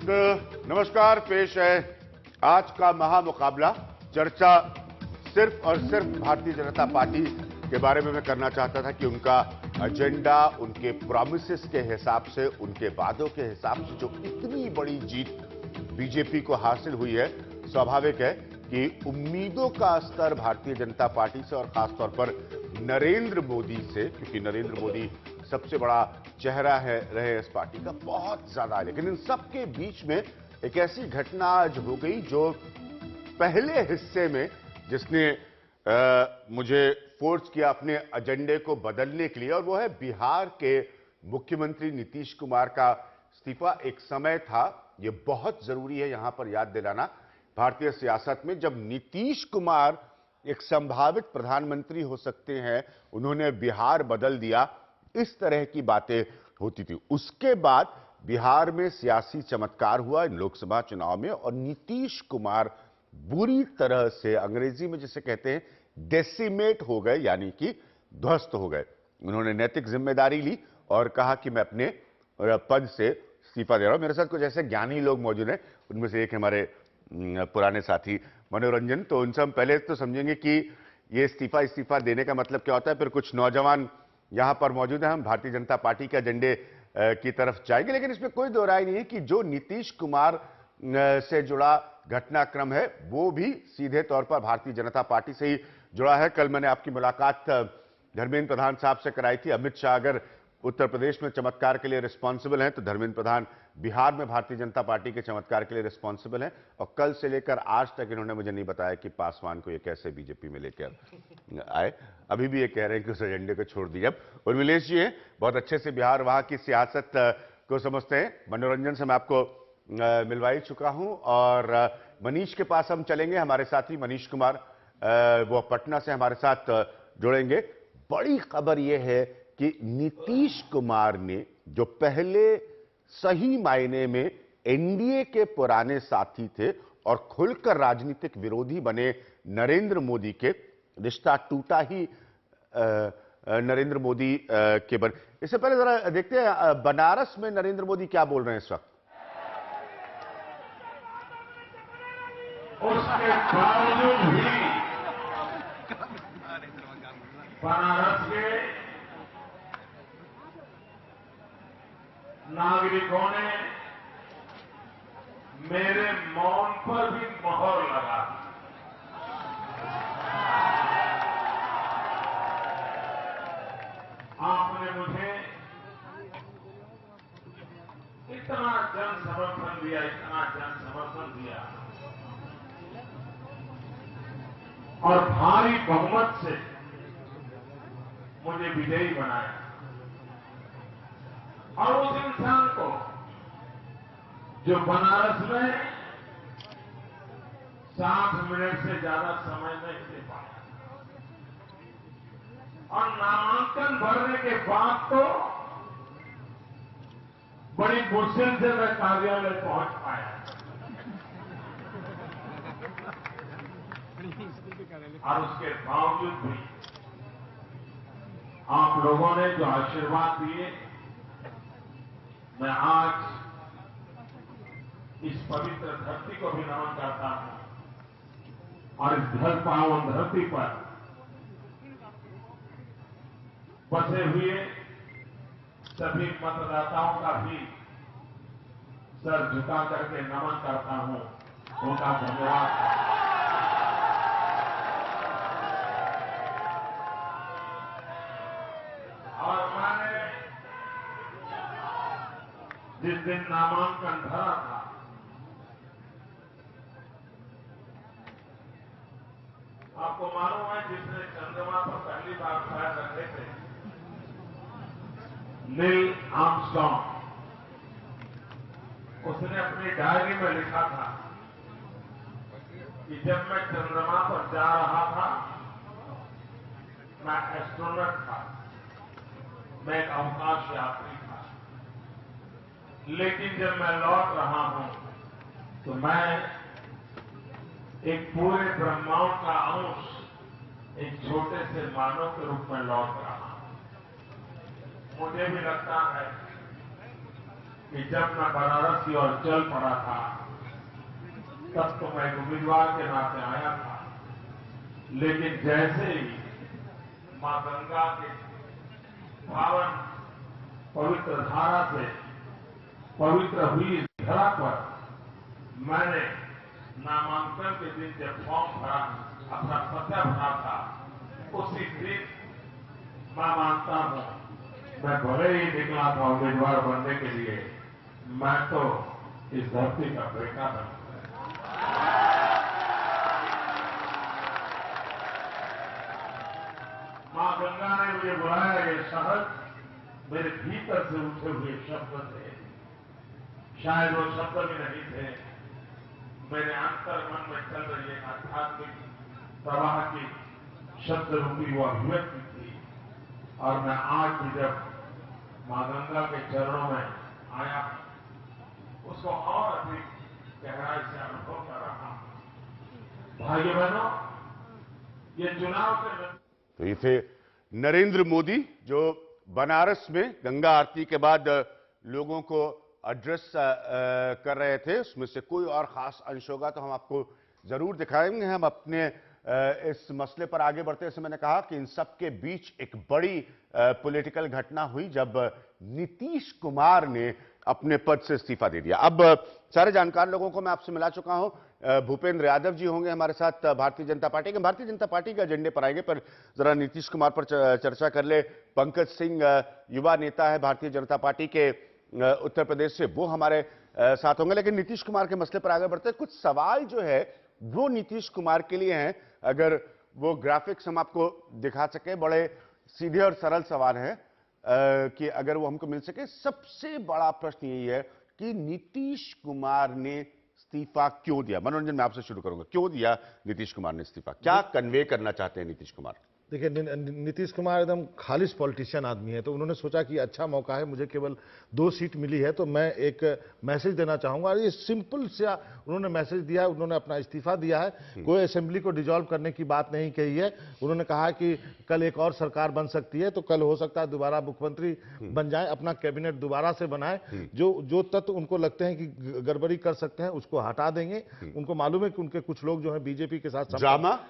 नमस्कार। पेश है आज का महामुकाबला। चर्चा सिर्फ और सिर्फ भारतीय जनता पार्टी के बारे में मैं करना चाहता था कि उनका एजेंडा, उनके प्रॉमिसेस के हिसाब से, उनके वादों के हिसाब से जो इतनी बड़ी जीत बीजेपी को हासिल हुई है, स्वाभाविक है कि उम्मीदों का स्तर भारतीय जनता पार्टी से और खासतौर पर नरेंद्र मोदी से, क्योंकि नरेंद्र मोदी सबसे बड़ा चेहरा है रहे इस पार्टी का, बहुत ज्यादा है। लेकिन इन सबके बीच में एक ऐसी घटना आज हो गई जो पहले हिस्से में जिसने मुझे फोर्स किया अपने एजेंडे को बदलने के लिए, और वो है बिहार के मुख्यमंत्री नीतीश कुमार का इस्तीफा। एक समय था, ये बहुत जरूरी है यहां पर याद दिलाना भारतीय सियासत में, जब नीतीश कुमार एक संभावित प्रधानमंत्री हो सकते हैं, उन्होंने बिहार बदल दिया, इस तरह की बातें होती थी। उसके बाद बिहार में सियासी चमत्कार हुआ इन लोकसभा चुनाव में, और नीतीश कुमार बुरी तरह से, अंग्रेजी में जिसे कहते हैं, डेसिमेट हो गए, यानी कि ध्वस्त हो गए। उन्होंने नैतिक जिम्मेदारी ली और कहा कि मैं अपने पद से इस्तीफा दे रहा हूं। मेरे साथ कुछ ऐसे ज्ञानी लोग मौजूद हैं, उनमें से एक हमारे पुराने साथी मनोरंजन। तो उनसे हम पहले तो समझेंगे कि ये इस्तीफा देने का मतलब क्या होता है, फिर कुछ नौजवान यहां पर मौजूद है, हम भारतीय जनता पार्टी के एजेंडे की तरफ जाएंगे। लेकिन इसमें कोई दो राय नहीं है कि जो नीतीश कुमार से जुड़ा घटनाक्रम है वो भी सीधे तौर पर भारतीय जनता पार्टी से ही जुड़ा है। कल मैंने आपकी मुलाकात धर्मेंद्र प्रधान साहब से कराई थी। अमित शाह अगर उत्तर प्रदेश में चमत्कार के लिए रिस्पॉन्सिबल हैं, तो धर्मेंद्र प्रधान बिहार में भारतीय जनता पार्टी के चमत्कार के लिए रिस्पॉन्सिबल हैं। और कल से लेकर आज तक इन्होंने मुझे नहीं बताया कि पासवान को ये कैसे बीजेपी में लेकर आए। अभी भी ये कह रहे हैं कि उस एजेंडे को छोड़ दिया। उर्मिलेश जी हैं, बहुत अच्छे से बिहार वहां की सियासत को समझते हैं। मनोरंजन से मैं आपको मिलवा ही चुका हूं, और मनीष के पास हम चलेंगे। हमारे साथी मनीष कुमार, वो पटना से हमारे साथ जुड़ेंगे। बड़ी खबर यह है कि नीतीश कुमार ने, जो पहले सही मायने में एनडीए के पुराने साथी थे और खुलकर राजनीतिक विरोधी बने नरेंद्र मोदी के, रिश्ता टूटा ही नरेंद्र मोदी के बन। इससे पहले जरा देखते हैं बनारस में नरेंद्र मोदी क्या बोल रहे हैं इस वक्त। उसके बावजूद भी बनारस के नागरिकों ने मेरे मौन पर भी मोहर लगा दी। आपने मुझे इतना जन समर्थन दिया, इतना जन समर्थन दिया, और भारी बहुमत से मुझे विजयी बनाया। और उस इंसान को जो बनारस में 60 मिनट से ज्यादा समय नहीं दे पाया, और नामांकन भरने के बाद तो बड़ी मुश्किल से मैं कार्यालय पहुंच पाया, और उसके बावजूद भी आप लोगों ने जो आशीर्वाद दिए, मैं आज इस पवित्र धरती को भी नमन करता हूं, और इस पावन धरती पर बसे हुए सभी मतदाताओं का भी सर झुका करके नमन करता हूं, उनका धन्यवाद। और मैंने जिस दिन नामांकन भरा था, आपको मालूम है, जिसने चंद्रमा पर पहली बार पैर रखे थे, नील आर्मस्ट्रांग, उसने अपनी डायरी में लिखा था कि जब मैं चंद्रमा पर जा रहा था, मैं एस्ट्रोनॉट था, मैं एक अवकाश यात्री था, लेकिन जब मैं लौट रहा हूं तो मैं एक पूरे ब्रह्मांड का अंश, एक छोटे से मानव के रूप में लौट रहा हूं। मुझे भी लगता है कि जब मैं बनारस की ओर चल पड़ा था तब तो मैं एक उम्मीदवार के नाते आया था, लेकिन जैसे ही मां गंगा के पावन पवित्र धारा से पवित्र हुई इस धरा पर मैंने नामांकन के दिन जब फॉर्म भरा, अपना पता भरा था, उसी दिन मैं मानता हूं, मैं भले ही निकला था उम्मीदवार बनने के लिए, मैं तो इस धरती का बेटा बन गया। मां गंगा ने मुझे बुलाया, ये शब्द मेरे भीतर से उठे हुए शब्द थे। शायद वो शब्द भी नहीं थे, मेरे अंतर मन में चल रही एक आध्यात्मिक प्रवाह की शब्द रूपी वो अभिव्यक्ति थी। और मैं आज भी जब मां गंगा के चरणों में आया, उसको और अधिक गहराई से अनुभव कर रहा हूं। भाइयों बहनों, ये चुनाव के तो ये थे नरेंद्र मोदी जो बनारस में गंगा आरती के बाद लोगों को एड्रेस कर रहे थे। उसमें से कोई और खास अंश होगा तो हम आपको जरूर दिखाएंगे। हम अपने इस मसले पर आगे बढ़ते, जैसे मैंने कहा कि इन सब के बीच एक बड़ी पॉलिटिकल घटना हुई जब नीतीश कुमार ने अपने पद से इस्तीफा दे दिया। अब सारे जानकार लोगों को मैं आपसे मिला चुका हूं। भूपेंद्र यादव जी होंगे हमारे साथ भारतीय जनता पार्टी के। भारतीय जनता पार्टी के एजेंडे पर आएंगे, पर जरा नीतीश कुमार पर चर्चा कर ले। पंकज सिंह युवा नेता है भारतीय जनता पार्टी के उत्तर प्रदेश से, वो हमारे साथ होंगे। लेकिन नीतीश कुमार के मसले पर आगे बढ़ते हैं। कुछ सवाल जो है वो नीतीश कुमार के लिए हैं। अगर वो ग्राफिक्स हम आपको दिखा सके, बड़े सीधे और सरल सवाल हैं कि अगर वो हमको मिल सके। सबसे बड़ा प्रश्न यही है कि नीतीश कुमार ने इस्तीफा क्यों दिया। मनोरंजन, मैं आपसे शुरू करूंगा। क्यों दिया नीतीश कुमार ने इस्तीफा? क्या कन्वे करना चाहते हैं नीतीश कुमार? देखिए, नीतीश कुमार एकदम खालिश पॉलिटिशियन आदमी है, तो उन्होंने सोचा कि अच्छा मौका है, मुझे केवल 2 सीट मिली है तो मैं एक मैसेज देना चाहूंगा। ये सिंपल सा उन्होंने मैसेज दिया है। उन्होंने अपना इस्तीफा दिया है। कोई असेंबली को डिसॉल्व करने की बात नहीं कही है। उन्होंने कहा कि कल एक और सरकार बन सकती है, तो कल हो सकता है दोबारा मुख्यमंत्री बन जाए, अपना कैबिनेट दोबारा से बनाए। जो तत्व उनको लगते हैं कि गड़बड़ी कर सकते हैं उसको हटा देंगे। उनको मालूम है कि उनके कुछ लोग जो है बीजेपी के साथ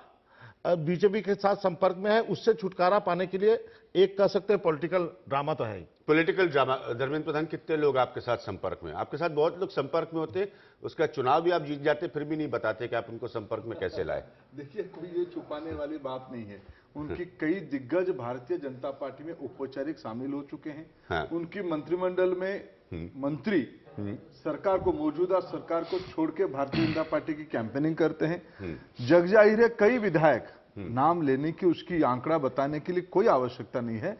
बीजेपी के साथ संपर्क में है। उससे छुटकारा पाने के लिए एक कह सकते हैं पॉलिटिकल ड्रामा तो है ही। Political drama. धर्मेंद्र प्रधान, कितने लोग आपके साथ संपर्क में? आपके साथ बहुत लोग संपर्क में होते, उसका चुनाव भी आप जीत जाते, फिर भी नहीं बताते कि आप उनको संपर्क में कैसे लाए। देखिए, कोई ये छुपाने वाली बात नहीं है। उनकी कई दिग्गज भारतीय जनता पार्टी में औपचारिक शामिल हो चुके हैं। हाँ। उनकी मंत्रिमंडल में मंत्री सरकार को, मौजूदा सरकार को छोड़ के भारतीय जनता पार्टी की कैंपेनिंग करते हैं। जग जाहिर है, कई विधायक नाम लेने की, उसकी आंकड़ा बताने के लिए कोई आवश्यकता नहीं है।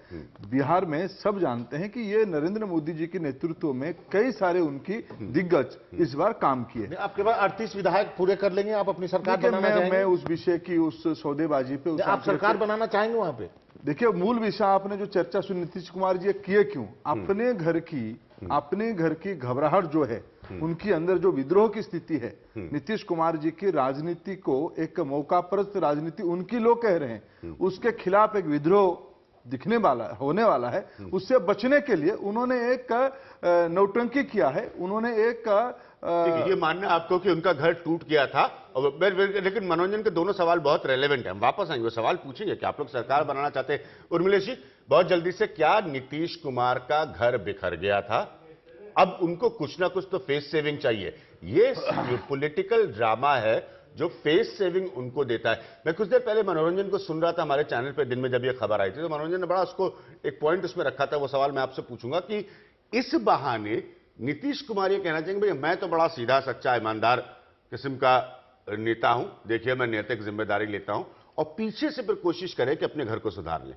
बिहार में सब जानते हैं कि ये नरेंद्र मोदी जी के नेतृत्व में कई सारे उनकी दिग्गज इस बार काम किए। आपके पास 38 विधायक पूरे कर लेंगे आप अपनी सरकार बनाना चाहेंगे? मैं उस विषय की, उस सौदेबाजी पे, आप सरकार बनाना चाहेंगे वहां पे? देखिए, मूल विषय आपने जो चर्चा सुनी नीतीश कुमार जी किए क्यों? अपने घर की घबराहट जो है, उनकी अंदर जो विद्रोह की स्थिति है, नीतीश कुमार जी की राजनीति को एक मौकापरस्त राजनीति उनकी लोग कह रहे हैं, उसके खिलाफ एक विद्रोह होने वाला है। उससे बचने के लिए उन्होंने एक नौटंकी किया है। उन्होंने एक ये मानना आपको कि उनका घर टूट गया था। लेकिन मनोरंजन के दोनों सवाल बहुत रेलेवेंट है। हम वापस आएंगे, वो सवाल पूछेंगे कि आप लोग सरकार बनाना चाहते हैं। उर्मिलेश जी, बहुत जल्दी से, क्या नीतीश कुमार का घर बिखर गया था? अब उनको कुछ ना कुछ तो फेस सेविंग चाहिए। ये जो पॉलिटिकल ड्रामा है जो फेस सेविंग उनको देता है। मैं कुछ देर पहले मनोरंजन को सुन रहा था हमारे चैनल पे, दिन में जब ये खबर आई थी, तो मनोरंजन ने बड़ा उसको एक पॉइंट उसमें रखा था। वो सवाल मैं आपसे पूछूंगा कि इस बहाने नीतीश कुमार ये कहना चाहेंगे, भाई मैं तो बड़ा सीधा सच्चा ईमानदार किस्म का नेता हूं, देखिए मैं नैतिक जिम्मेदारी लेता हूं, और पीछे से फिर कोशिश करें कि अपने घर को सुधार लें।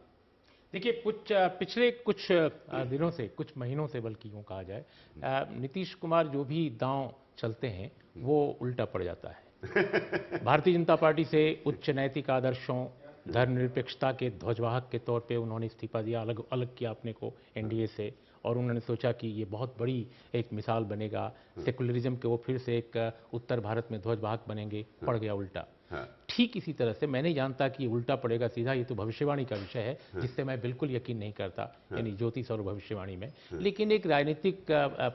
देखिए, पिछले कुछ दिनों से, कुछ महीनों से बल्कि यूं कहा जाए, नीतीश कुमार जो भी दांव चलते हैं वो उल्टा पड़ जाता है। भारतीय जनता पार्टी से उच्च नैतिक आदर्शों, धर्मनिरपेक्षता के ध्वजवाहक के तौर पे उन्होंने इस्तीफा दिया, अलग किया अपने को एनडीए से, और उन्होंने सोचा कि ये बहुत बड़ी एक मिसाल बनेगा, सेकुलरिज्म के वो फिर से एक उत्तर भारत में ध्वजवाहक बनेंगे। पड़ गया उल्टा। ठीक इसी तरह से मैं नहीं जानता कि ये उल्टा पड़ेगा सीधा, ये तो भविष्यवाणी का विषय है जिससे मैं बिल्कुल यकीन नहीं करता, यानी ज्योतिष और भविष्यवाणी में। लेकिन एक राजनीतिक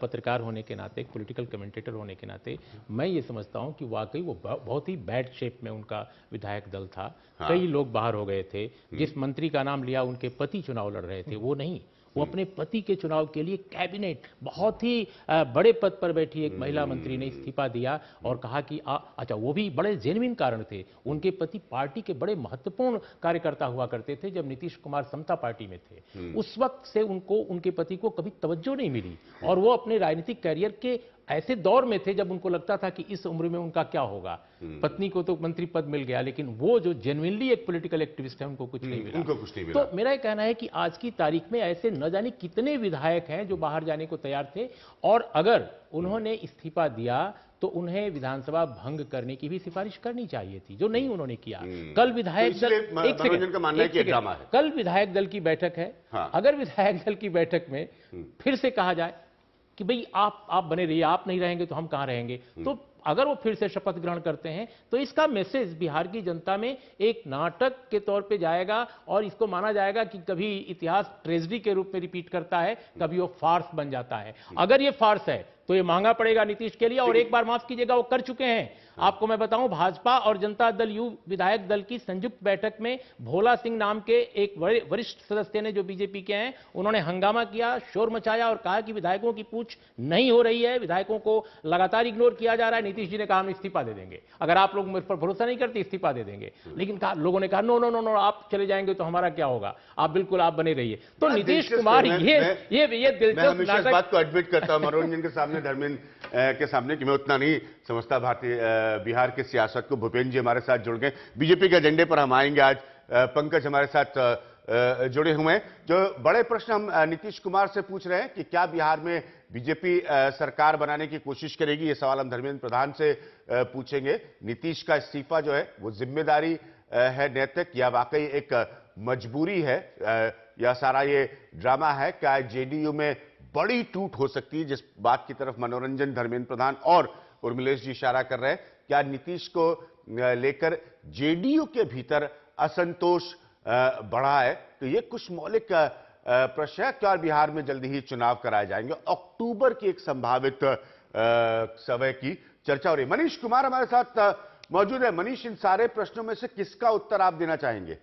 पत्रकार होने के नाते, एक पॉलिटिकल कमेंटेटर होने के नाते मैं ये समझता हूं कि वाकई वो बहुत ही बैड शेप में उनका विधायक दल था। कई लोग बाहर हो गए थे। जिस मंत्री का नाम लिया उनके पति चुनाव लड़ रहे थे, वो नहीं, वो अपने पति के चुनाव के लिए कैबिनेट, बहुत ही बड़े पद पर बैठी एक महिला मंत्री ने इस्तीफा दिया और कहा कि अच्छा, वो भी बड़े जेन्युइन कारण थे। उनके पति पार्टी के बड़े महत्वपूर्ण कार्यकर्ता हुआ करते थे जब नीतीश कुमार समता पार्टी में थे। उस वक्त से उनको, उनके पति को कभी तवज्जो नहीं मिली और वो अपने राजनीतिक कैरियर के ऐसे दौर में थे जब उनको लगता था कि इस उम्र में उनका क्या होगा। पत्नी को तो मंत्री पद मिल गया, लेकिन वो जो जेन्युइनली एक पॉलिटिकल एक्टिविस्ट है उनको कुछ नहीं मिला। उनको कुछ नहीं मिला। तो मेरा ये कहना है कि आज की तारीख में ऐसे न जाने कितने विधायक हैं जो बाहर जाने को तैयार थे, और अगर उन्होंने इस्तीफा दिया तो उन्हें विधानसभा भंग करने की भी सिफारिश करनी चाहिए थी, जो नहीं उन्होंने किया। कल विधायक दल, एक सेकंड, कल विधायक दल की बैठक है। अगर विधायक दल की बैठक में फिर से कहा जाए कि भाई आप बने रहिए, आप नहीं रहेंगे तो हम कहां रहेंगे, तो अगर वो फिर से शपथ ग्रहण करते हैं तो इसका मैसेज बिहार की जनता में एक नाटक के तौर पे जाएगा और इसको माना जाएगा कि कभी इतिहास ट्रेजेडी के रूप में रिपीट करता है, कभी वो फार्स बन जाता है। अगर ये फार्स है तो ये महंगा पड़ेगा नीतीश के लिए। और एक बार माफ कीजिएगा, वो कर चुके हैं। आपको मैं बताऊं, भाजपा और जनता दल यू विधायक दल की संयुक्त बैठक में भोला सिंह नाम के एक वरिष्ठ सदस्य ने, जो बीजेपी के हैं, उन्होंने हंगामा किया, शोर मचाया और कहा कि विधायकों की पूछ नहीं हो रही है, विधायकों को लगातार इग्नोर किया जा रहा है। नीतीश जी ने कहा हम इस्तीफा दे देंगे, अगर आप लोग मुझ पर भरोसा नहीं करते इस्तीफा दे देंगे। लेकिन लोगों ने कहा नो नो नो नो, आप चले जाएंगे तो हमारा क्या होगा, आप बिल्कुल आप बने रहिए। तो नीतीश कुमार ये दिलचस्प बात को एडमिट करता हूं मनोरंजन के सामने, धर्मेंद्र के सामने, कि मैं उतना नहीं समझता भारतीय बिहार की सियासत को। भूपेंद्र जी हमारे साथ जुड़ गए, बीजेपी के एजेंडे पर हम आएंगे। आज पंकज हमारे साथ जुड़े हुए हैं। जो बड़े प्रश्न हम नीतीश कुमार से पूछ रहे हैं कि क्या बिहार में बीजेपी सरकार बनाने की कोशिश करेगी, ये सवाल हम धर्मेंद्र प्रधान से पूछेंगे। नीतीश का इस्तीफा जो है वो जिम्मेदारी है नैतिक, या वाकई एक मजबूरी है, या सारा ये ड्रामा है? क्या जेडीयू में बड़ी टूट हो सकती है, जिस बात की तरफ मनोरंजन, धर्मेंद्र प्रधान और उर्मिलेश जी इशारा कर रहे हैं? क्या नीतीश को लेकर जेडीयू के भीतर असंतोष बढ़ा है? तो ये कुछ मौलिक प्रश्न है। क्या बिहार में जल्दी ही चुनाव कराए जाएंगे? अक्टूबर की एक संभावित समय की चर्चा हो रही है। मनीष कुमार हमारे साथ मौजूद है। मनीष, इन सारे प्रश्नों में से किसका उत्तर आप देना चाहेंगे?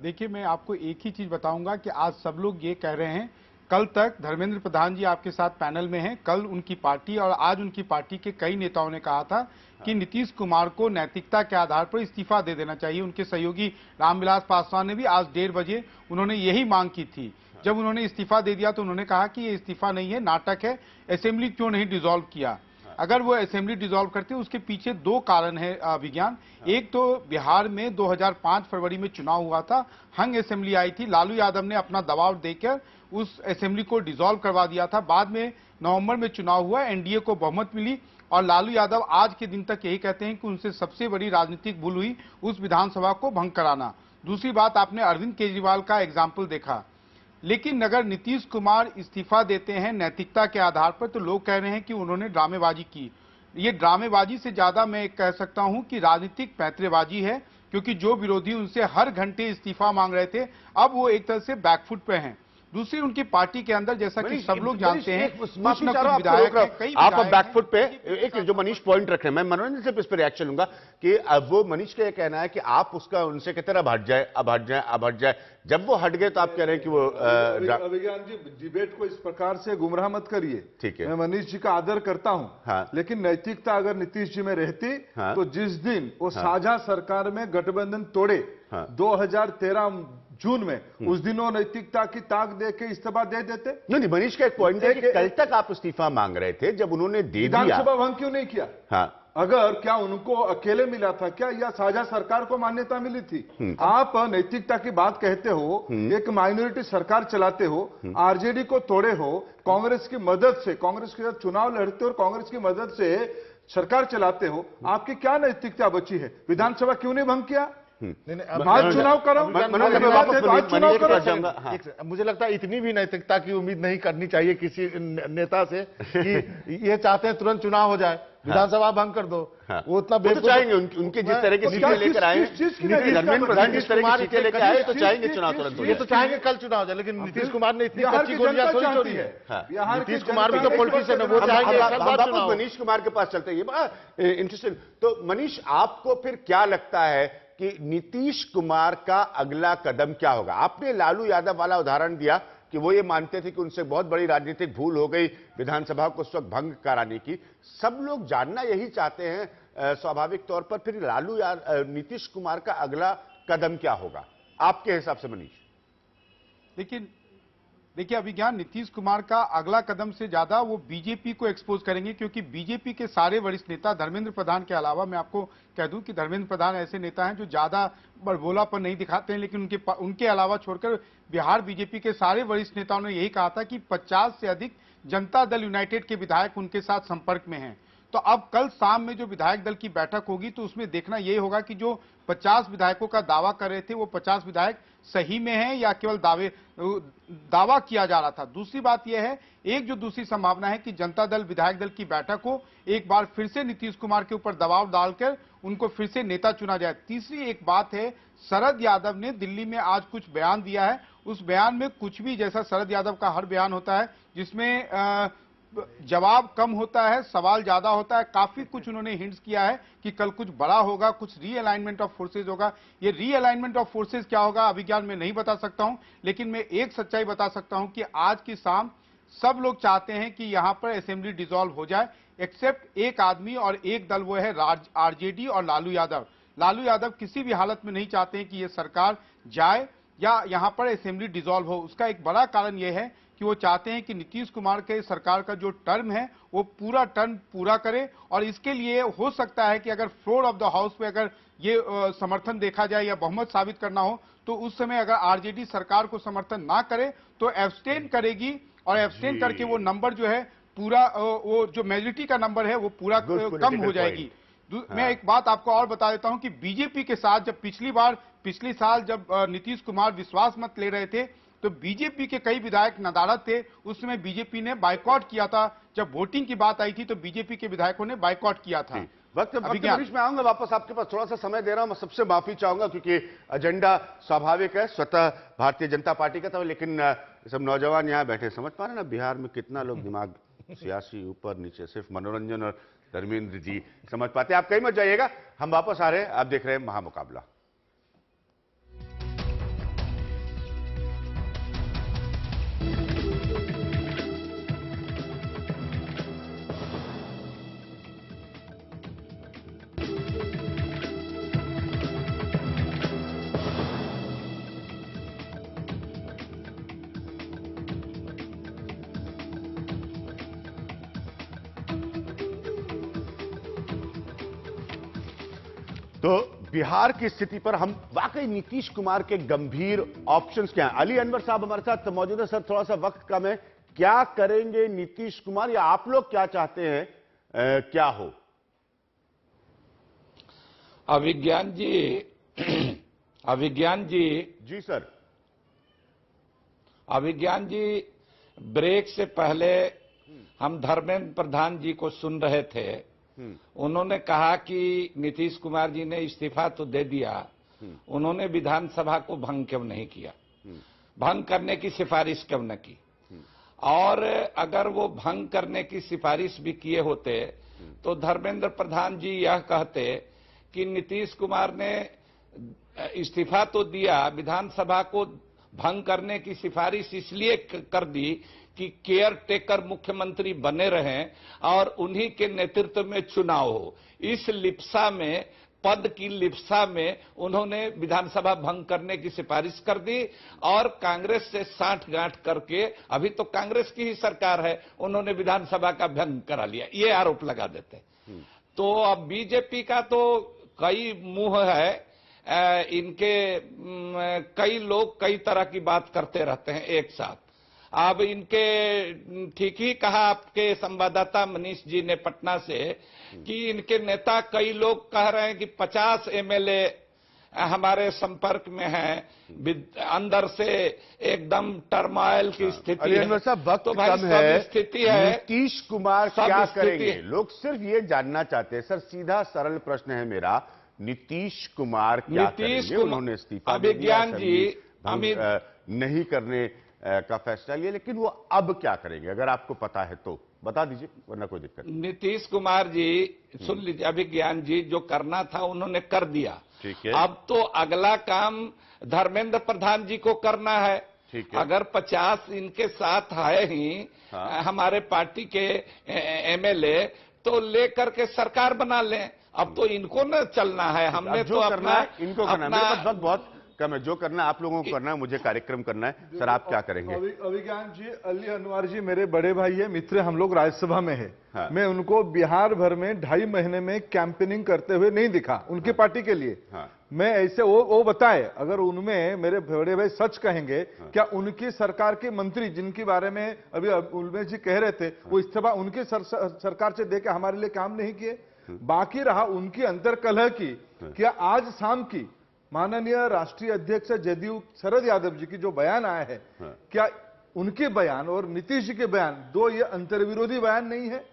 देखिए, मैं आपको एक ही चीज बताऊंगा कि आज सब लोग ये कह रहे हैं, कल तक धर्मेंद्र प्रधान जी आपके साथ पैनल में हैं, कल उनकी पार्टी और आज उनकी पार्टी के कई नेताओं ने कहा था कि नीतीश कुमार को नैतिकता के आधार पर इस्तीफा दे देना चाहिए। उनके सहयोगी रामविलास पासवान ने भी आज 1:30 बजे उन्होंने यही मांग की थी। जब उन्होंने इस्तीफा दे दिया तो उन्होंने कहा कि ये इस्तीफा नहीं है, नाटक है, असेंबली क्यों नहीं डिसॉल्व किया। अगर वो असेंबली डिसॉल्व करते, उसके पीछे दो कारण है विज्ञान। एक तो बिहार में 2005 फरवरी में चुनाव हुआ था, हंग असेंबली आई थी, लालू यादव ने अपना दबाव देकर उस असेंबली को डिसॉल्व करवा दिया था। बाद में नवंबर में चुनाव हुआ, एनडीए को बहुमत मिली और लालू यादव आज के दिन तक यही कहते हैं कि उनसे सबसे बड़ी राजनीतिक भूल हुई उस विधानसभा को भंग कराना। दूसरी बात, आपने अरविंद केजरीवाल का एग्जाम्पल देखा। लेकिन अगर नीतीश कुमार इस्तीफा देते हैं नैतिकता के आधार पर, तो लोग कह रहे हैं कि उन्होंने ड्रामेबाजी की। ये ड्रामेबाजी से ज्यादा मैं कह सकता हूं कि राजनीतिक पैंतरेबाजी है, क्योंकि जो विरोधी उनसे हर घंटे इस्तीफा मांग रहे थे, अब वो एक तरह से बैकफुट पे हैं। दूसरी, उनकी पार्टी के अंदर, जैसा कि सब लोग जानते हैं, कुछ न कुछ विधायक हैं, कई आप बैकफुट पे एक जो मनीष पॉइंट रख रहे हैं, मैं मनोरंजन से इस पर रिएक्शन लूंगा कि अब वो मनीष का ये कहना है कि आप उसका उनसे कहते अब हट जाए, अब हट जाए, अब हट जाए। जब वो हट गए तो आप कह रहे हैं कि वो अभिज्ञान जी, डिबेट को इस प्रकार से गुमराह मत करिए। ठीक है, मैं मनीष जी का आदर करता हूं। हाँ। लेकिन नैतिकता अगर नीतीश जी में रहती, हाँ। तो जिस दिन वो साझा सरकार में गठबंधन तोड़े, 2013 जून में, उस दिन वो नैतिकता की ताक दे के इस्तीफा दे देते। नहीं, मनीष का एक पॉइंट है कि कल तक आप इस्तीफा मांग रहे थे, जब उन्होंने दे दिया, विधानसभा भंग क्यों नहीं किया? हाँ। अगर क्या उनको अकेले मिला था क्या, या साझा सरकार को मान्यता मिली थी? आप नैतिकता की बात कहते हो, एक माइनॉरिटी सरकार चलाते हो, आरजेडी को तोड़े हो, कांग्रेस की मदद से, कांग्रेस के साथ चुनाव लड़ते हो और कांग्रेस की मदद से सरकार चलाते हो, आपकी क्या नैतिकता बची है? विधानसभा क्यों नहीं भंग किया? आज चुनाव करो, मुझे लगता है इतनी भी नैतिकता की उम्मीद नहीं करनी चाहिए किसी नेता से कि ये चाहते हैं तुरंत चुनाव हो जाए। विधानसभा भंग कर दो। हाँ। वो उतना वो तो बेवकूफ- चाहेंगे उनके जिस तरह की सीटें लेकर आए धर्मेंद्र प्रधान जिस तरह की सीटें लेकर आए तो चाहेंगे चुनाव तुरंत हो ये तो जाए। चाहेंगे कल चुनाव हो जाए, लेकिन नीतीश कुमार ने इतनी बिहार कच्ची की गोलियां जनता थोड़ी चाहती छोड़ी है। हाँ। बिहार की नीतीश कुमार भी जनता तो पॉलिटिशियन है, वो हम- चाहेंगे हम एक साल बाद वापस चुनाव हो। मनीष कुमार के पास चलते हैं। ये इंटरेस्टिंग। तो मनीष, आपको फिर क्या लगता है कि नीतीश कुमार का अगला कदम क्या होगा? आपने लालू यादव वाला उदाहरण दिया कि वो ये मानते थे कि उनसे बहुत बड़ी राजनीतिक भूल हो गई विधानसभा को उस वक्त भंग कराने की। सब लोग जानना यही चाहते हैं स्वाभाविक तौर पर, फिर नीतीश कुमार का अगला कदम क्या होगा आपके हिसाब से मनीष? लेकिन देखिए अभिज्ञान, नीतीश कुमार का अगला कदम से ज्यादा वो बीजेपी को एक्सपोज करेंगे, क्योंकि बीजेपी के सारे वरिष्ठ नेता धर्मेंद्र प्रधान के अलावा, मैं आपको कह दूं कि धर्मेंद्र प्रधान ऐसे नेता हैं जो ज्यादा बड़बोलापन नहीं दिखाते हैं, लेकिन उनके अलावा छोड़कर बिहार बीजेपी के सारे वरिष्ठ नेताओं ने यही कहा था कि 50 से अधिक जनता दल यूनाइटेड के विधायक उनके साथ संपर्क में हैं। तो अब कल शाम में जो विधायक दल की बैठक होगी तो उसमें देखना यह होगा कि जो 50 विधायकों का दावा कर रहे थे वो 50 विधायक सही में हैं या केवल दावा किया जा रहा था। दूसरी बात यह है, एक जो दूसरी संभावना है कि जनता दल विधायक दल की बैठक हो, एक बार फिर से नीतीश कुमार के ऊपर दबाव डालकर उनको फिर से नेता चुना जाए। तीसरी एक बात है, शरद यादव ने दिल्ली में आज कुछ बयान दिया है। उस बयान में कुछ भी, जैसा शरद यादव का हर बयान होता है जिसमें जवाब कम होता है, सवाल ज्यादा होता है, काफी कुछ उन्होंने हिंट्स किया है कि कल कुछ बड़ा होगा, कुछ रीअलाइनमेंट ऑफ फोर्सेज होगा। ये रीअलाइनमेंट ऑफ फोर्सेज क्या होगा अभिज्ञान में नहीं बता सकता हूं, लेकिन मैं एक सच्चाई बता सकता हूं कि आज की शाम सब लोग चाहते हैं कि यहां पर असेंबली डिसॉल्व हो जाए, एक्सेप्ट एक आदमी और एक दल, वो है आरजेडी और लालू यादव। लालू यादव किसी भी हालत में नहीं चाहते हैं कि यह सरकार जाए या यहां पर असेंबली डिसॉल्व हो। उसका एक बड़ा कारण यह है कि वो चाहते हैं कि नीतीश कुमार के सरकार का जो टर्म है वो पूरा टर्म पूरा करे, और इसके लिए हो सकता है कि अगर फ्लोर ऑफ द हाउस पे अगर ये समर्थन देखा जाए या बहुमत साबित करना हो तो उस समय अगर आरजेडी सरकार को समर्थन ना करे तो एब्सटेन करेगी, और एब्सटेन करके वो नंबर जो है पूरा, वो जो मेजोरिटी का नंबर है वो पूरा कम हो जाएगी। मैं एक बात आपको और बता देता हूं कि बीजेपी के साथ जब पिछली साल जब नीतीश कुमार विश्वास मत ले रहे थे तो बीजेपी के कई विधायक नदारद थे, उस समय बीजेपी ने बायकॉट किया था। जब वोटिंग की बात आई थी तो बीजेपी के विधायकों ने बायकॉट किया था। वक्त मनीष में आऊंगा वापस आपके पास, थोड़ा सा समय दे रहा हूं, मैं सबसे माफी चाहूंगा क्योंकि एजेंडा स्वाभाविक है, स्वतः भारतीय जनता पार्टी का था, लेकिन सब नौजवान यहाँ बैठे समझ पा रहे ना बिहार में कितना लोग दिमाग सियासी ऊपर नीचे, सिर्फ मनोरंजन और धर्मेंद्र जी समझ पाते। आप कहीं मत जाइएगा, हम वापस आ रहे हैं। आप देख रहे हैं महामुकाबला। तो बिहार की स्थिति पर हम वाकई नीतीश कुमार के गंभीर ऑप्शंस क्या हैं? अली अनवर साहब हमारे साथ मौजूद है। सर, थोड़ा सा वक्त कम है, क्या करेंगे नीतीश कुमार, या आप लोग क्या चाहते हैं क्या हो? अभिज्ञान जी जी सर। अभिज्ञान जी, ब्रेक से पहले हम धर्मेंद्र प्रधान जी को सुन रहे थे। उन्होंने कहा कि नीतीश कुमार जी ने इस्तीफा तो दे दिया, उन्होंने विधानसभा को भंग क्यों नहीं किया, भंग करने की सिफारिश क्यों न की, और अगर वो भंग करने की सिफारिश भी किए होते तो धर्मेंद्र प्रधान जी यह कहते कि नीतीश कुमार ने इस्तीफा तो दिया, विधानसभा को भंग करने की सिफारिश इसलिए कर दी कि केयर टेकर मुख्यमंत्री बने रहें और उन्हीं के नेतृत्व में चुनाव हो। इस लिप्सा में, पद की लिप्सा में उन्होंने विधानसभा भंग करने की सिफारिश कर दी और कांग्रेस से साठगांठ करके, अभी तो कांग्रेस की ही सरकार है, उन्होंने विधानसभा का भंग करा लिया, ये आरोप लगा देते। तो अब बीजेपी का तो कई मुंह है, इनके कई लोग कई तरह की बात करते रहते हैं एक साथ। अब इनके, ठीक ही कहा आपके संवाददाता मनीष जी ने पटना से कि इनके नेता कई लोग कह रहे हैं कि 50 एमएलए हमारे संपर्क में हैं, अंदर से एकदम टर्माइल की स्थिति अली है। अनवर साहब, वक्त तो भाई कम सब है, स्थिति है, नीतीश कुमार सब क्या स्थिति करेंगे? है। लोग सिर्फ ये जानना चाहते हैं। सर, सीधा सरल प्रश्न है मेरा, नीतीश कुमार क्या करेंगे? उन्होंने इस्तीफा दे दिया, अभिज्ञान जी, नहीं करने का फैसला लिया, लेकिन वो अब क्या करेंगे? अगर आपको पता है तो बता दीजिए, वरना कोई दिक्कत नहीं। नीतीश कुमार जी, सुन लीजिए, अभिज्ञान जी, जो करना था उन्होंने कर दिया। ठीक है। अब तो अगला काम धर्मेंद्र प्रधान जी को करना है। ठीक है। अगर 50 इनके साथ है ही, हमारे पार्टी के एमएलए, तो लेकर के सरकार बना लें। अब तो इनको न चलना है, हमने तो करना है इनको करना है। मेरे पास वक्त बहुत कम है। जो करना है आप लोगों को करना है, मुझे कार्यक्रम करना है। सर, आप क्या करेंगे? अभिज्ञान जी, अली अनवर जी मेरे बड़े भाई है, मित्र, हम लोग राज्यसभा में है। हाँ। मैं उनको बिहार भर में 2.5 महीने में कैंपेनिंग करते हुए नहीं दिखा उनकी पार्टी के लिए। हाँ। मैं ऐसे वो बताए, अगर उनमें मेरे बड़े भाई सच कहेंगे, क्या उनकी सरकार के मंत्री जिनके बारे में अभी उल्मेश जी कह रहे थे, वो इस्तीफा उनकी सरकार से देकर हमारे लिए काम नहीं किए? बाकी रहा उनकी अंतर्कलह की, क्या आज शाम की माननीय राष्ट्रीय अध्यक्ष जदयू शरद यादव जी की जो बयान आया है, क्या उनके बयान और नीतीश जी के बयान दो ये अंतर्विरोधी बयान नहीं है?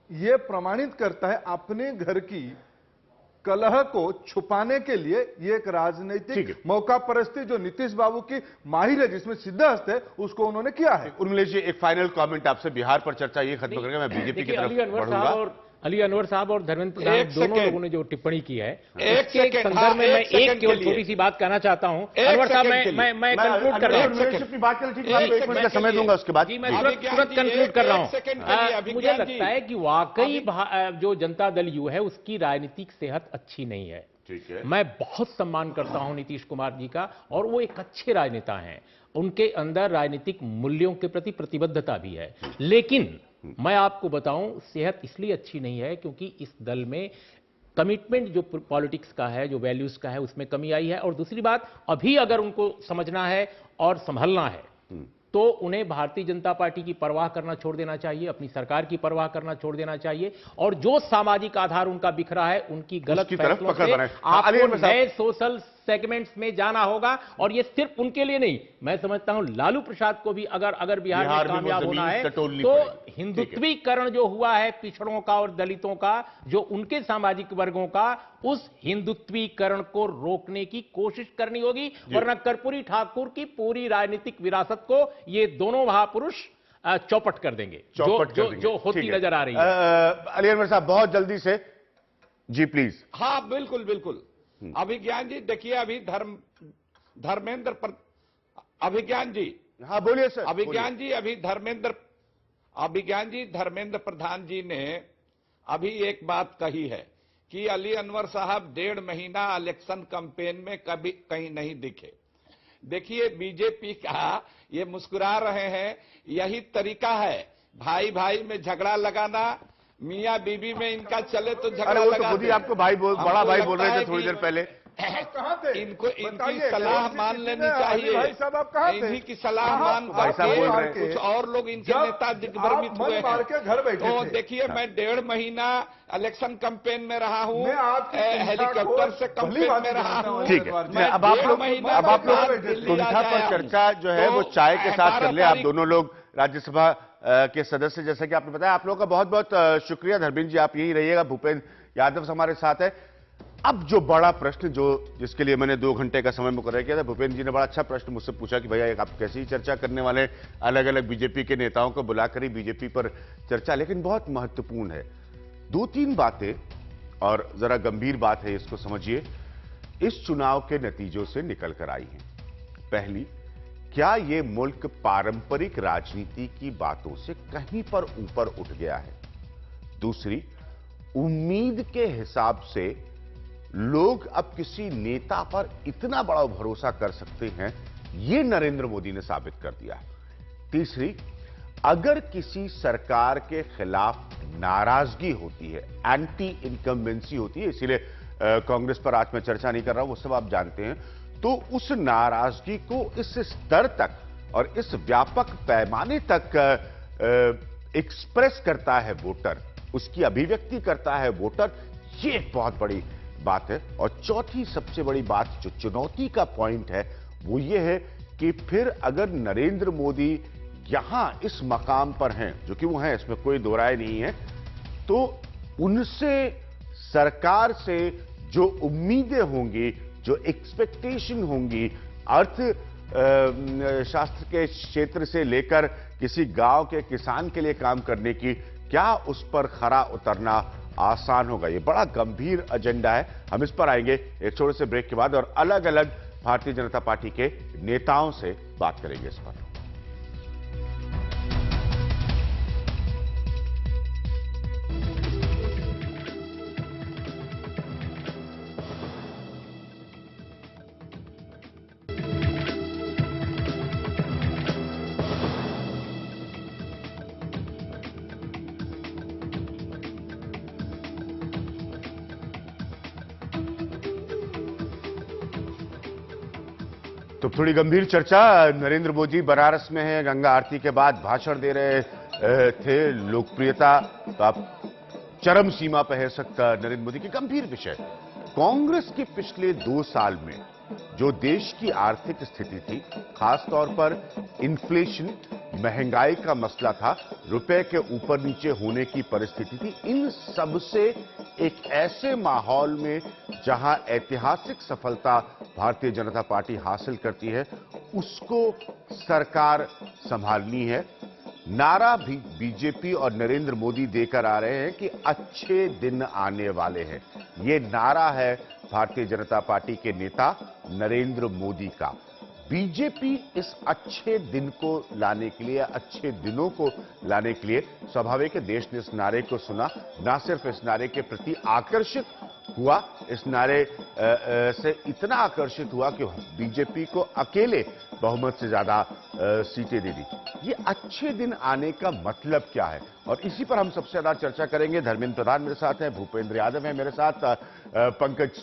ये प्रमाणित करता है अपने घर की कलह को छुपाने के लिए ये एक राजनीतिक मौका परस्ती जो नीतीश बाबू की माहिर है, जिसमें सिद्धहस्त है, उसको उन्होंने किया है। उर्मिलेश जी, एक फाइनल कमेंट आपसे। बिहार पर चर्चा ये खत्म करके मैं बीजेपी की तरफ बढ़ूंगा। अली अनवर साहब और धर्मेंद्र प्रधान दोनों लोगों ने जो टिप्पणी की है, उसके संदर्भ में मैं एक केवल छोटी सी बात कहना चाहता हूं। अनवर साहब, मैं कंक्लूड कर रहा हूं। अपनी बात चल, ठीक है, आपको 1 मिनट का समय दूंगा, उसके बाद जी मैं तुरंत कंक्लूड कर रहा हूं। मुझे लगता है कि वाकई जो जनता दल यू है उसकी राजनीतिक सेहत अच्छी नहीं है। ठीक है। मैं बहुत सम्मान करता हूं नीतीश कुमार जी का, और वो एक अच्छे राजनेता हैं, उनके अंदर राजनीतिक मूल्यों के प्रति प्रतिबद्धता भी है। लेकिन मैं आपको बताऊं, सेहत इसलिए अच्छी नहीं है क्योंकि इस दल में कमिटमेंट जो पॉलिटिक्स का है, जो वैल्यूज का है, उसमें कमी आई है। और दूसरी बात, अभी अगर उनको समझना है और संभलना है तो उन्हें भारतीय जनता पार्टी की परवाह करना छोड़ देना चाहिए, अपनी सरकार की परवाह करना छोड़ देना चाहिए, और जो सामाजिक आधार उनका बिखरा है उनकी गलत फैसलों से आपको नए सोशल सेगमेंट्स में जाना होगा। और ये सिर्फ उनके लिए नहीं, मैं समझता हूं लालू प्रसाद को भी अगर बिहार में कामयाब होना है तो हिंदुत्वीकरण जो हुआ है पिछड़ों का और दलितों का, जो उनके सामाजिक वर्गों का, उस हिंदुत्वीकरण को रोकने की कोशिश करनी होगी, वरना कर्पूरी ठाकुर की पूरी राजनीतिक विरासत को ये दोनों महापुरुष चौपट कर देंगे, जो होती नजर आ रही है। अली अनवर साहब, बहुत जल्दी से जी प्लीज। हाँ, बिल्कुल बिल्कुल। अभिज्ञान जी, देखिए, अभी धर्मेंद्र अभिज्ञान जी, हाँ बोलिए सर। अभिज्ञान जी, अभी धर्मेंद्र प्रधान जी ने अभी एक बात कही है कि अली अनवर साहब 1.5 महीना इलेक्शन कैंपेन में कभी कहीं नहीं दिखे। देखिए, बीजेपी का ये मुस्कुरा रहे हैं, यही तरीका है भाई भाई में झगड़ा लगाना, मियां बीबी में इनका चले तो झगड़ा लगा। खुद ही आपको बड़ा भाई बोल रहे थे थोड़ी देर पहले। कहां थे? इनकी सलाह मान लेनी चाहिए। भाई साहब, आप कहां थे? इन्हीं की सलाह मान करके कुछ और लोग इनके नेता दिग्भ्रमित हुए हैं। घर बैठे तो देखिए, मैं 1.5 महीना इलेक्शन कैंपेन में रहा हूं, हेलीकॉप्टर से कैंपेन में रहा हूं। ठीक है, अब आप लोग कुंठा पर चर्चा जो है वो चाय के साथ कर ले। आप दोनों लोग राज्यसभा के सदस्य, जैसा कि आपने बताया, आप लोगों का बहुत बहुत शुक्रिया। धर्मेंद्र जी, आप यही रहिएगा। भूपेंद्र यादव हमारे साथ है। अब जो बड़ा प्रश्न जिसके लिए मैंने 2 घंटे का समय मुकर्रर किया था, भूपेंद्र जी ने बड़ा अच्छा प्रश्न मुझसे पूछा कि भैया आप कैसी चर्चा करने वाले, अलग अलग बीजेपी के नेताओं को बुलाकर ही बीजेपी पर चर्चा, लेकिन बहुत महत्वपूर्ण है 2-3 बातें, और जरा गंभीर बात है, इसको समझिए। इस चुनाव के नतीजों से निकल कर आई हैं। पहली, क्या ये मुल्क पारंपरिक राजनीति की बातों से कहीं पर ऊपर उठ गया है? दूसरी, उम्मीद के हिसाब से लोग अब किसी नेता पर इतना बड़ा भरोसा कर सकते हैं, यह नरेंद्र मोदी ने साबित कर दिया है। तीसरी, अगर किसी सरकार के खिलाफ नाराजगी होती है, एंटी इनकम्बेंसी होती है, इसीलिए कांग्रेस पर आज मैं चर्चा नहीं कर रहा हूं, वो सब आप जानते हैं, तो उस नाराजगी को इस स्तर तक और इस व्यापक पैमाने तक एक्सप्रेस करता है वोटर, उसकी अभिव्यक्ति करता है वोटर, ये एक बहुत बड़ी बात है। और चौथी सबसे बड़ी बात, जो चुनौती का पॉइंट है, वो ये है कि फिर अगर नरेंद्र मोदी यहां इस मकाम पर हैं, जो कि वो हैं, इसमें कोई दो राय नहीं है, तो उनसे सरकार से जो उम्मीदें होंगी, जो एक्सपेक्टेशन होंगी, शास्त्र के क्षेत्र से लेकर किसी गांव के किसान के लिए काम करने की, क्या उस पर खरा उतरना आसान होगा? ये बड़ा गंभीर एजेंडा है। हम इस पर आएंगे एक छोटे से ब्रेक के बाद और अलग अलग भारतीय जनता पार्टी के नेताओं से बात करेंगे इस पर। तो थोड़ी गंभीर चर्चा। नरेंद्र मोदी बनारस में है, गंगा आरती के बाद भाषण दे रहे थे। लोकप्रियता तो आप चरम सीमा पर है सकता नरेंद्र मोदी की। गंभीर विषय, कांग्रेस के पिछले 2 साल में जो देश की आर्थिक स्थिति थी, खासतौर पर इन्फ्लेशन, महंगाई का मसला था, रुपए के ऊपर नीचे होने की परिस्थिति थी, इन सब से एक ऐसे माहौल में जहां ऐतिहासिक सफलता भारतीय जनता पार्टी हासिल करती है, उसको सरकार संभालनी है। नारा भी बीजेपी और नरेंद्र मोदी देकर आ रहे हैं कि अच्छे दिन आने वाले हैं। ये नारा है भारतीय जनता पार्टी के नेता नरेंद्र मोदी का। बीजेपी इस अच्छे दिन को लाने के लिए, अच्छे दिनों को लाने के लिए, स्वाभाविक है देश ने इस नारे को सुना, ना सिर्फ इस नारे के प्रति आकर्षित हुआ, इस नारे से इतना आकर्षित हुआ कि बीजेपी को अकेले बहुमत से ज्यादा सीटें दे दी। ये अच्छे दिन आने का मतलब क्या है, और इसी पर हम सबसे ज्यादा चर्चा करेंगे। धर्मेंद्र प्रधान मेरे साथ हैं, भूपेंद्र यादव हैं मेरे साथ, पंकज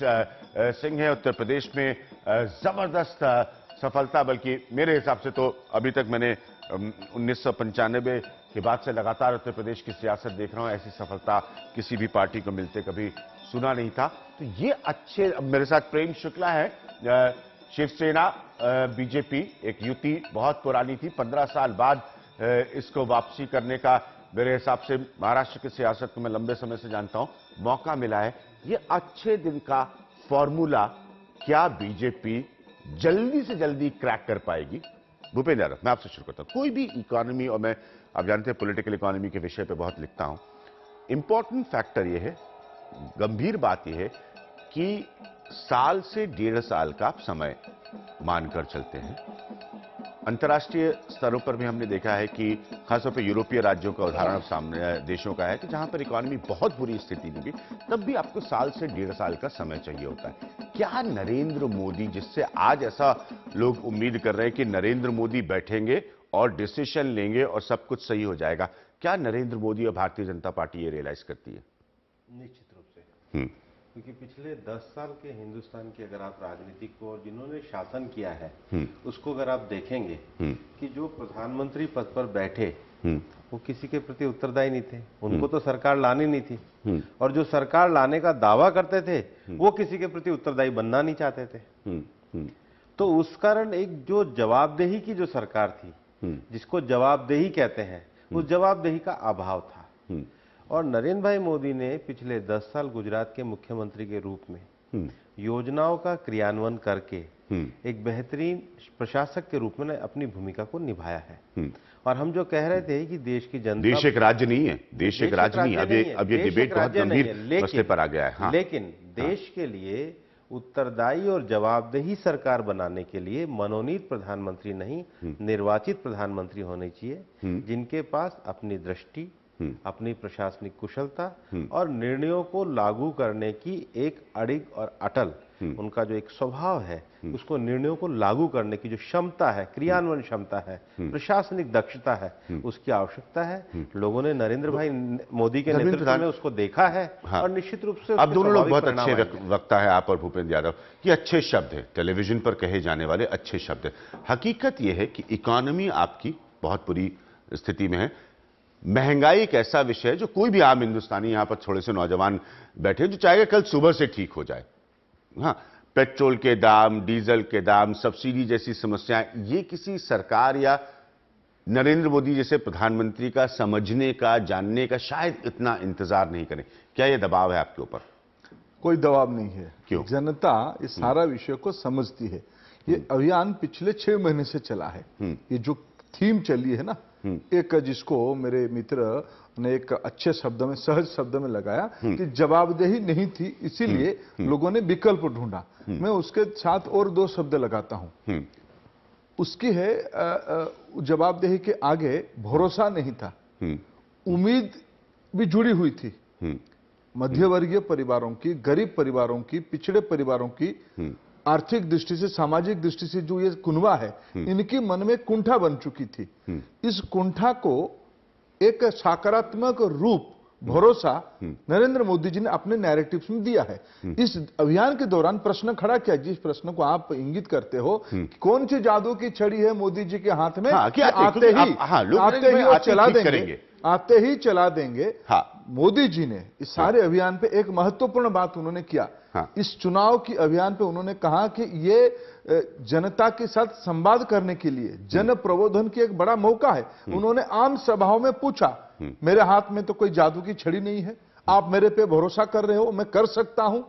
सिंह है। उत्तर प्रदेश में जबरदस्त सफलता, बल्कि मेरे हिसाब से तो अभी तक मैंने 1995 के बाद से लगातार उत्तर प्रदेश की सियासत देख रहा हूं, ऐसी सफलता किसी भी पार्टी को मिलते कभी सुना नहीं था। तो ये अच्छे, मेरे साथ प्रेम शुक्ला है, शिवसेना बीजेपी एक युति बहुत पुरानी थी, 15 साल बाद इसको वापसी करने का मेरे हिसाब से महाराष्ट्र की सियासत को मैं लंबे समय से जानता हूं, मौका मिला है। ये अच्छे दिन का फॉर्मूला क्या बीजेपी जल्दी से जल्दी क्रैक कर पाएगी? भूपेंद्र यादव, मैं आपसे शुरू करता हूं। कोई भी इकोनॉमी, और मैं आप जानते हैं पॉलिटिकल इकोनॉमी के विषय पे बहुत लिखता हूं, इंपॉर्टेंट फैक्टर यह है, गंभीर बात यह है कि साल से 1.5 साल का आप समय मानकर चलते हैं। अंतर्राष्ट्रीय स्तरों पर भी हमने देखा है कि खासतौर पर यूरोपीय राज्यों का उदाहरण सामने देशों का है कि जहां पर इकोनॉमी बहुत बुरी स्थिति में भी, तब भी आपको साल से 1.5 साल का समय चाहिए होता है। क्या नरेंद्र मोदी, जिससे आज ऐसा लोग उम्मीद कर रहे हैं कि नरेंद्र मोदी बैठेंगे और डिसीजन लेंगे और सब कुछ सही हो जाएगा, क्या नरेंद्र मोदी और भारतीय जनता पार्टी ये रियलाइज करती है? निश्चित रूप से, क्योंकि पिछले 10 साल के हिंदुस्तान की अगर आप राजनीति को, और जिन्होंने शासन किया है उसको अगर आप देखेंगे कि जो प्रधानमंत्री पद पर बैठे वो किसी के प्रति उत्तरदायी नहीं थे, उनको तो सरकार लानी नहीं थी, और जो सरकार लाने का दावा करते थे वो किसी के प्रति उत्तरदायी बनना नहीं चाहते थे। तो उस कारण एक जो जवाबदेही की जो सरकार थी, जिसको जवाबदेही कहते हैं, उस जवाबदेही का अभाव था। और नरेंद्र भाई मोदी ने पिछले 10 साल गुजरात के मुख्यमंत्री के रूप में योजनाओं का क्रियान्वयन करके एक बेहतरीन प्रशासक के रूप में अपनी भूमिका को निभाया है। और हम जो कह रहे थे कि देश की जनता, देश एक राज्य नहीं है, देश एक राज्य नहीं है, अब ये डिबेट बहुत गंभीर मसले पर आ गया है। हाँ। लेकिन देश के लिए उत्तरदायी और जवाबदेही सरकार बनाने के लिए मनोनीत प्रधानमंत्री नहीं, निर्वाचित प्रधानमंत्री होने चाहिए, जिनके पास अपनी दृष्टि, अपनी प्रशासनिक कुशलता और निर्णयों को लागू करने की एक अडिग और अटल उनका जो एक स्वभाव है, उसको निर्णयों को लागू करने की जो क्षमता है, क्रियान्वयन क्षमता है, प्रशासनिक दक्षता है, उसकी आवश्यकता है। लोगों ने नरेंद्र भाई मोदी के नेतृत्व में उसको देखा है। हाँ। और निश्चित रूप से आप दोनों लोग बहुत अच्छे वक्ता है, आप और भूपेंद्र यादव। ये अच्छे शब्द है, टेलीविजन पर कहे जाने वाले अच्छे शब्द है। हकीकत यह है कि इकोनॉमी आपकी बहुत बुरी स्थिति में है। महंगाई एक ऐसा विषय है जो कोई भी आम हिंदुस्तानी, यहां पर थोड़े से नौजवान बैठे जो चाहेगा कल सुबह से ठीक हो जाए। हाँ, पेट्रोल के दाम, डीजल के दाम, सब्सिडी जैसी समस्याएं, ये किसी सरकार या नरेंद्र मोदी जैसे प्रधानमंत्री का समझने का, जानने का शायद इतना इंतजार नहीं करें। क्या यह दबाव है आपके ऊपर? कोई दबाव नहीं है। क्यों? जनता इस सारा विषय को समझती है। ये अभियान पिछले 6 महीने से चला है। ये जो थीम चली है ना, एक जिसको मेरे मित्र ने एक अच्छे शब्द में, सहज शब्द में लगाया कि जवाबदेही नहीं थी, इसीलिए लोगों ने विकल्प ढूंढा। मैं उसके साथ और 2 शब्द लगाता हूं। उसकी है जवाबदेही के आगे भरोसा नहीं था, उम्मीद भी जुड़ी हुई थी। मध्यवर्गीय परिवारों की, गरीब परिवारों की, पिछड़े परिवारों की आर्थिक दृष्टि से, सामाजिक दृष्टि से जो ये कुनबा है, इनकी मन में कुंठा बन चुकी थी। इस कुंठा को एक सकारात्मक रूप, भरोसा नरेंद्र मोदी जी ने अपने नैरेटिव्स में दिया है। इस अभियान के दौरान प्रश्न खड़ा किया, जिस प्रश्न को आप इंगित करते हो, कौन सी जादू की छड़ी है मोदी जी के हाथ में? हाँ, आते ही वो चला देंगे, आते ही चला देंगे। हाँ। मोदी जी ने इस सारे अभियान पे एक महत्वपूर्ण बात उन्होंने किया। हाँ। इस चुनाव की अभियान पे उन्होंने कहा कि ये जनता के साथ संवाद करने के लिए, जन प्रबोधन की एक बड़ा मौका है। उन्होंने आम सभाओं में पूछा, मेरे हाथ में तो कोई जादू की छड़ी नहीं है, आप मेरे पे भरोसा कर रहे हो, मैं कर सकता हूं।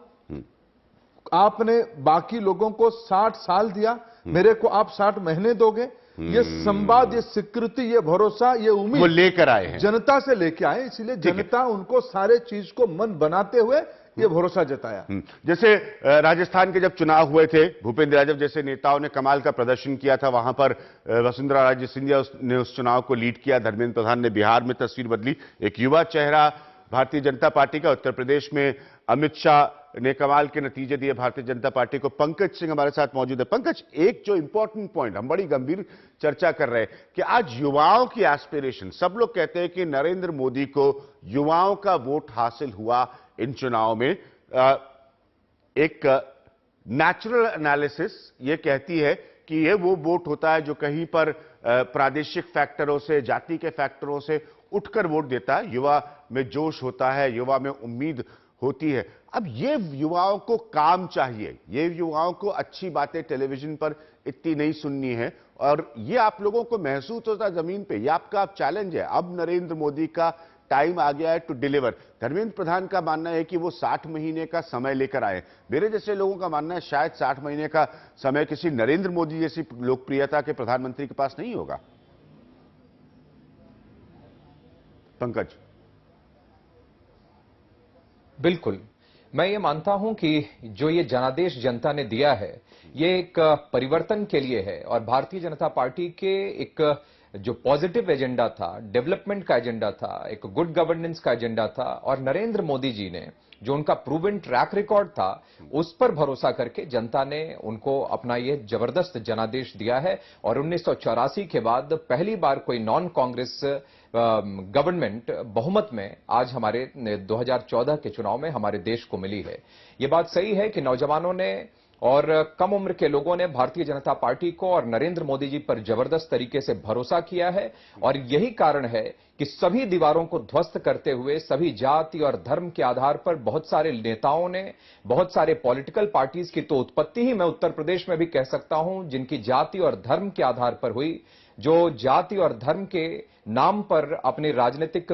आपने बाकी लोगों को 60 साल दिया, मेरे को आप 60 महीने दोगे। ये संवाद, ये स्वीकृति, ये भरोसा, ये उम्मीद वो लेकर आए हैं, जनता से लेके आए। इसलिए जनता उनको सारे चीज को मन बनाते हुए ये भरोसा जताया। जैसे राजस्थान के जब चुनाव हुए थे, भूपेंद्र यादव जैसे नेताओं ने कमाल का प्रदर्शन किया था, वहां पर वसुंधरा राजे सिंधिया ने उस चुनाव को लीड किया। धर्मेंद्र प्रधान ने बिहार में तस्वीर बदली, एक युवा चेहरा भारतीय जनता पार्टी का। उत्तर प्रदेश में अमित शाह ने कमाल के नतीजे दिए भारतीय जनता पार्टी को। पंकज सिंह हमारे साथ मौजूद है। पंकज, एक जो इंपॉर्टेंट पॉइंट, हम बड़ी गंभीर चर्चा कर रहे हैं कि आज युवाओं की एस्पिरेशन, सब लोग कहते हैं कि नरेंद्र मोदी को युवाओं का वोट हासिल हुआ इन चुनाव में। एक नेचुरल एनालिसिस ये कहती है कि ये वो वोट होता है जो कहीं पर प्रादेशिक फैक्टरों से, जाति के फैक्टरों से उठकर वोट देता है। युवा में जोश होता है, युवा में उम्मीद होती है। अब ये युवाओं को काम चाहिए, ये युवाओं को अच्छी बातें टेलीविजन पर इतनी नहीं सुननी है, और ये आप लोगों को महसूस होता है जमीन पे। ये आपका चैलेंज है। अब नरेंद्र मोदी का टाइम आ गया है टू डिलीवर। धर्मेंद्र प्रधान का मानना है कि वो 60 महीने का समय लेकर आए। मेरे जैसे लोगों का मानना है शायद 60 महीने का समय किसी नरेंद्र मोदी जैसी लोकप्रियता के प्रधानमंत्री के पास नहीं होगा। पंकज। बिल्कुल, मैं ये मानता हूं कि जो ये जनादेश जनता ने दिया है, ये एक परिवर्तन के लिए है, और भारतीय जनता पार्टी के एक जो पॉजिटिव एजेंडा था, डेवलपमेंट का एजेंडा था, एक गुड गवर्नेंस का एजेंडा था, और नरेंद्र मोदी जी ने जो उनका प्रूवन ट्रैक रिकॉर्ड था, उस पर भरोसा करके जनता ने उनको अपना ये जबरदस्त जनादेश दिया है। और 1984 के बाद पहली बार कोई नॉन कांग्रेस गवर्नमेंट बहुमत में आज हमारे 2014 के चुनाव में हमारे देश को मिली है। ये बात सही है कि नौजवानों ने और कम उम्र के लोगों ने भारतीय जनता पार्टी को और नरेंद्र मोदी जी पर जबरदस्त तरीके से भरोसा किया है, और यही कारण है कि सभी दीवारों को ध्वस्त करते हुए, सभी जाति और धर्म के आधार पर बहुत सारे नेताओं ने, बहुत सारे पॉलिटिकल पार्टीज की तो उत्पत्ति ही मैं उत्तर प्रदेश में भी कह सकता हूं, जिनकी जाति और धर्म के आधार पर हुई, जो जाति और धर्म के नाम पर अपनी राजनीतिक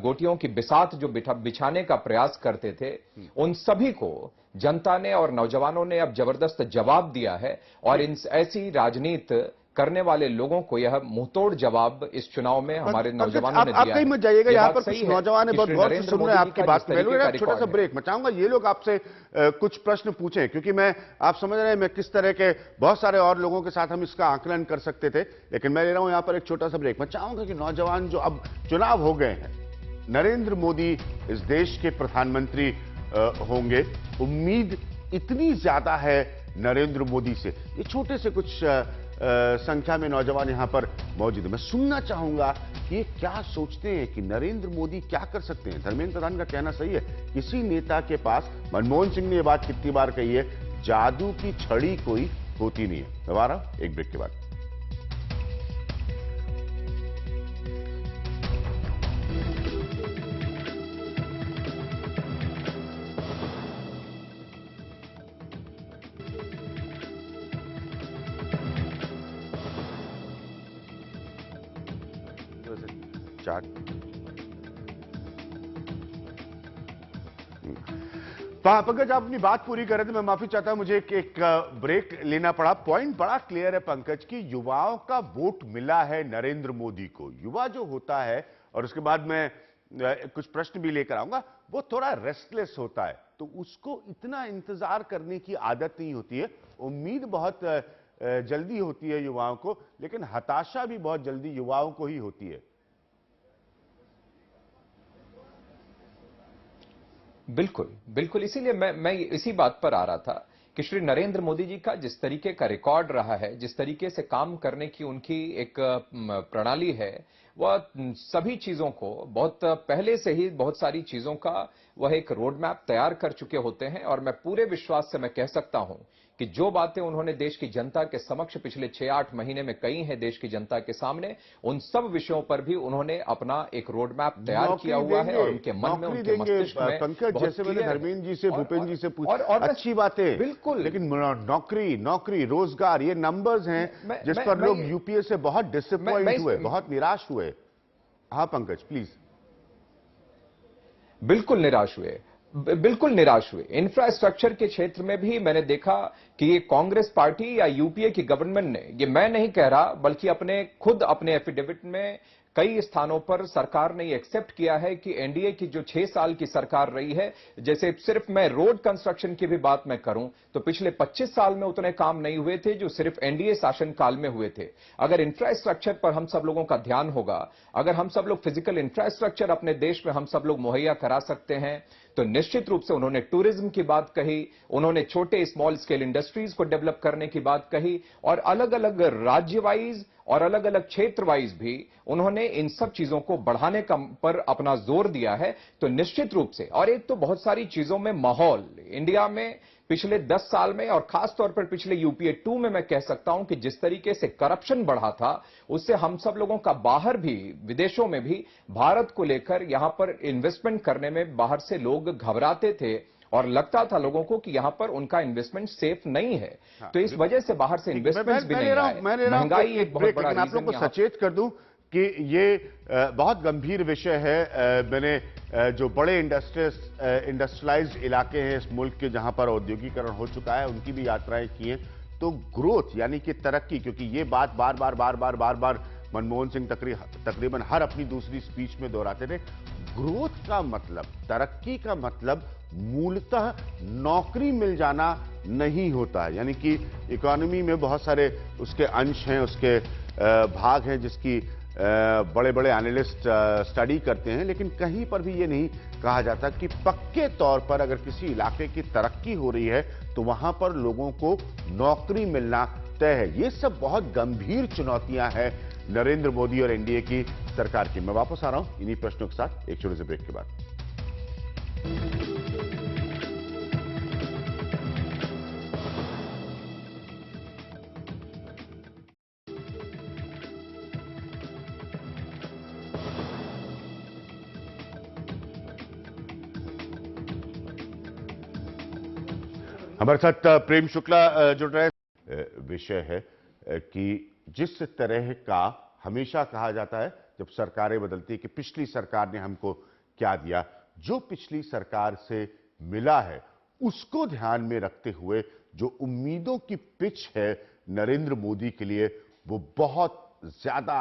गोटियों की बिसात जो बिछाने का प्रयास करते थे, उन सभी को जनता ने और नौजवानों ने अब जबरदस्त जवाब दिया है। और इन ऐसी राजनीति करने वाले लोगों को यह मुंहतोड़ जवाब इस चुनाव में हमारे नौजवानों ने दिया है। आप कहीं मत जाइएगा, यहाँ पर कुछ नौजवान बहुत गौर से सुन रहे हैं आपकी बात। मैं छोटा सा ब्रेक मैं चाहूंगा, ये लोग आपसे कुछ प्रश्न पूछें, क्योंकि मैं, आप समझ रहे हैं मैं किस तरह के बहुत सारे और लोगों के साथ हम इसका आकलन कर सकते थे, लेकिन मैं ले रहा हूं यहाँ पर एक छोटा सा ब्रेक। मैं चाहूंगा कि नौजवान जो अब चुनाव हो गए हैं, नरेंद्र मोदी इस देश के प्रधानमंत्री होंगे, उम्मीद इतनी ज्यादा है नरेंद्र मोदी से। ये छोटे से कुछ संख्या में नौजवान यहां पर मौजूद है। मैं सुनना चाहूंगा कि ये क्या सोचते हैं कि नरेंद्र मोदी क्या कर सकते हैं। धर्मेंद्र प्रधान का कहना सही है, किसी नेता के पास, मनमोहन सिंह ने यह बात कितनी बार कही है, जादू की छड़ी कोई होती नहीं है। दोबारा एक ब्रेक के बाद। तो हाँ पंकज, आप अपनी बात पूरी कर रहे थे, मैं माफी चाहता हूं, मुझे एक ब्रेक लेना पड़ा। पॉइंट बड़ा क्लियर है पंकज कि युवाओं का वोट मिला है नरेंद्र मोदी को। युवा जो होता है, और उसके बाद मैं कुछ प्रश्न भी लेकर आऊंगा, वो थोड़ा रेस्टलेस होता है, तो उसको इतना इंतजार करने की आदत नहीं होती है। उम्मीद बहुत जल्दी होती है युवाओं को, लेकिन हताशा भी बहुत जल्दी युवाओं को ही होती है। बिल्कुल बिल्कुल, इसीलिए मैं इसी बात पर आ रहा था कि श्री नरेंद्र मोदी जी का जिस तरीके का रिकॉर्ड रहा है, जिस तरीके से काम करने की उनकी एक प्रणाली है, वह सभी चीजों को बहुत पहले से ही बहुत सारी चीजों का वह एक रोड मैप तैयार कर चुके होते हैं। और मैं पूरे विश्वास से मैं कह सकता हूं कि जो बातें उन्होंने देश की जनता के समक्ष पिछले 6-8 महीने में कही हैं देश की जनता के सामने, उन सब विषयों पर बिल्कुल उन्होंने अपना एक रोड मैप तैयार किया हुआ है और उनके मन में, उनके मस्तिष्क में पंकज, जैसे मैंने धर्मेंद्र जी से, भूपेंद्र जी से पूछा, अच्छी बातें बिल्कुल, लेकिन नौकरी रोजगार, ये नंबर्स हैं जिस पर लोग यूपीए से बहुत डिसअपॉइंट हुए, बहुत निराश हुए। हाँ पंकज प्लीज। बिल्कुल निराश हुए। इंफ्रास्ट्रक्चर के क्षेत्र में भी मैंने देखा कि ये कांग्रेस पार्टी या यूपीए की गवर्नमेंट ने, ये मैं नहीं कह रहा बल्कि अपने एफिडेविट में कई स्थानों पर सरकार ने एक्सेप्ट किया है कि एनडीए की जो 6 साल की सरकार रही है, जैसे सिर्फ मैं रोड कंस्ट्रक्शन की भी बात मैं करूं तो पिछले 25 साल में उतने काम नहीं हुए थे जो सिर्फ एनडीए शासन काल में हुए थे। अगर इंफ्रास्ट्रक्चर पर हम सब लोगों का ध्यान होगा, अगर हम सब लोग फिजिकल इंफ्रास्ट्रक्चर अपने देश में हम सब लोग मुहैया करा सकते हैं, तो निश्चित रूप से उन्होंने टूरिज्म की बात कही, उन्होंने छोटे स्मॉल स्केल इंडस्ट्रीज को डेवलप करने की बात कही, और अलग अलग राज्य वाइज और अलग अलग क्षेत्र वाइज भी उन्होंने इन सब चीजों को बढ़ाने का पर अपना जोर दिया है। तो निश्चित रूप से, और एक तो बहुत सारी चीजों में माहौल इंडिया में पिछले 10 साल में और खास तौर पर पिछले यूपीए 2 में मैं कह सकता हूं कि जिस तरीके से करप्शन बढ़ा था, उससे हम सब लोगों का बाहर भी, विदेशों में भी भारत को लेकर यहां पर इन्वेस्टमेंट करने में बाहर से लोग घबराते थे और लगता था लोगों को कि यहां पर उनका इन्वेस्टमेंट सेफ नहीं है। तो इस वजह से बाहर से इन्वेस्टमेंट्स भी नहीं आए। महंगाई एक बहुत बड़ा आप लोगों को सचेत कर दूं कि ये बहुत गंभीर विषय है। मैंने जो बड़े इंडस्ट्रियलाइज्ड इलाके हैं इस मुल्क के, जहां पर औद्योगिकरण हो चुका है, उनकी भी यात्राएं की हैं, तो ग्रोथ यानी कि तरक्की, क्योंकि ये बात बार बार मनमोहन सिंह तकरीबन हर अपनी दूसरी स्पीच में दोहराते थे। ग्रोथ का मतलब, तरक्की का मतलब मूलतः नौकरी मिल जाना नहीं होता है। यानी कि इकोनॉमी में बहुत सारे उसके अंश हैं, उसके भाग हैं जिसकी बड़े बड़े एनालिस्ट स्टडी करते हैं, लेकिन कहीं पर भी ये नहीं कहा जाता कि पक्के तौर पर अगर किसी इलाके की तरक्की हो रही है तो वहां पर लोगों को नौकरी मिलना तय है। ये सब बहुत गंभीर चुनौतियां हैं नरेंद्र मोदी और एनडीए की सरकार की। मैं वापस आ रहा हूं इन्हीं प्रश्नों के साथ एक छोटे से ब्रेक के बाद। हमारे साथ प्रेम शुक्ला जुड़ रहे हैं। विषय है कि जिस तरह का हमेशा कहा जाता है जब सरकारें बदलती है कि पिछली सरकार ने हमको क्या दिया, जो पिछली सरकार से मिला है उसको ध्यान में रखते हुए जो उम्मीदों की पिच है नरेंद्र मोदी के लिए वो बहुत ज्यादा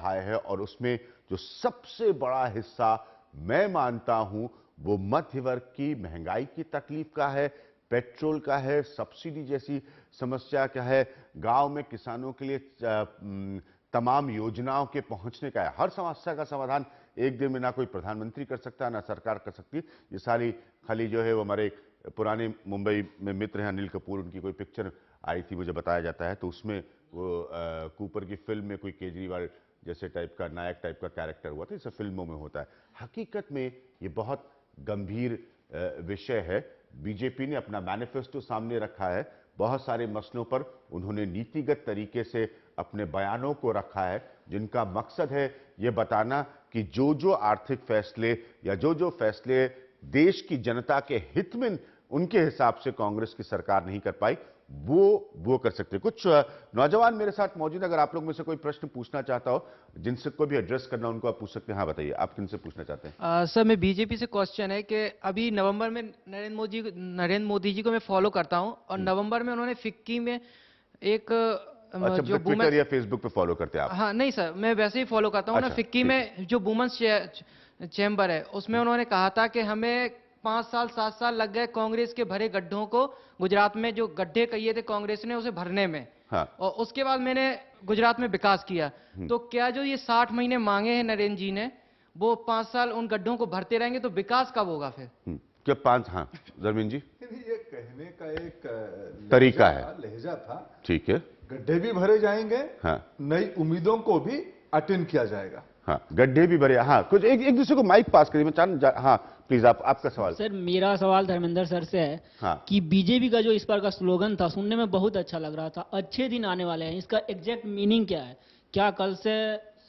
हाई है। और उसमें जो सबसे बड़ा हिस्सा मैं मानता हूं वो मध्य वर्ग की महंगाई की तकलीफ का है, पेट्रोल का है, सब्सिडी जैसी समस्या का है, गांव में किसानों के लिए तमाम योजनाओं के पहुंचने का है। हर समस्या का समाधान एक दिन में ना कोई प्रधानमंत्री कर सकता है ना सरकार कर सकती। ये सारी खाली जो है वो हमारे पुराने मुंबई में मित्र हैं अनिल कपूर, उनकी कोई पिक्चर आई थी मुझे बताया जाता है, तो उसमें वो कूपर की फिल्म में कोई केजरीवाल जैसे टाइप का नायक टाइप का कैरेक्टर हुआ था। इसे फिल्मों में होता है। हकीकत में ये बहुत गंभीर विषय है। बीजेपी ने अपना मैनिफेस्टो सामने रखा है, बहुत सारे मसलों पर उन्होंने नीतिगत तरीके से अपने बयानों को रखा है, जिनका मकसद है ये बताना कि जो जो आर्थिक फैसले या जो जो फैसले देश की जनता के हित में उनके हिसाब से कांग्रेस की सरकार नहीं कर पाई, वो कर सकते। कुछ नौजवान मेरे साथ मौजूद, अगर आप लोग में से कोई प्रश्न पूछना चाहता हो, जिनसे कोई भी एड्रेस करना उनको आप पूछ सकते हैं। हाँ बताइए, आप किनसे पूछना चाहते हैं? सर, मैं बीजेपी से क्वेश्चन है कि अभी नवंबर में नरेंद्र मोदी जी को मैं फॉलो करता हूं, और नवंबर में उन्होंने फिक्की में एक अच्छा, जो ट्विटर या फेसबुक पे फॉलो करते हैं आप? हाँ नहीं सर, मैं वैसे ही फॉलो करता हूँ ना। अच्छा, फिक्की में जो वुमेन्स चैम्बर है, उसमें उन्होंने कहा था कि हमें 5 साल 7 साल लग गए कांग्रेस के भरे गड्ढों को, गुजरात में जो गड्ढे कहिए थे कांग्रेस ने उसे भरने में। हाँ। और उसके बाद मैंने गुजरात में विकास किया। तो क्या जो ये 60 महीने मांगे हैं नरेंद्र जी ने, वो 5 साल उन गड्ढों को भरते रहेंगे तो विकास कब होगा फिर? क्या 5? हाँ धर्मेंद्र जी, ये कहने का एक तरीका है, लहजा था। ठीक है, गड्ढे भी भरे जाएंगे, हाँ, नई उम्मीदों को भी अटेंड किया जाएगा। हाँ, गड्ढे भी भरे। हाँ, कुछ एक दूसरे को माइक पास करिए। मैं हाँ प्लीज, आपका सवाल। सर, मेरा सवाल धर्मेंद्र सर से है। हाँ। कि बीजेपी का जो इस बार का स्लोगन था, सुनने में बहुत अच्छा लग रहा था, अच्छे दिन आने वाले हैं, इसका एग्जैक्ट मीनिंग क्या है? क्या कल से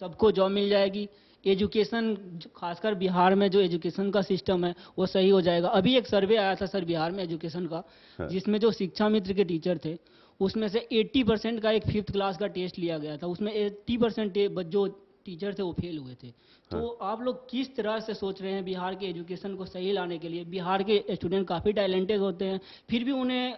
सबको जॉब मिल जाएगी? एजुकेशन, खासकर बिहार में जो एजुकेशन का सिस्टम है वो सही हो जाएगा? अभी एक सर्वे आया था सर बिहार में एजुकेशन का, जिसमें जो शिक्षा मित्र के टीचर थे उसमें से 80% का एक 5th क्लास का टेस्ट लिया गया था, उसमें 80% जो टीचर थे वो फेल हुए थे। तो आप लोग किस तरह से सोच रहे हैं बिहार के एजुकेशन को सही लाने के लिए? बिहार के स्टूडेंट काफ़ी टैलेंटेड होते हैं, फिर भी उन्हें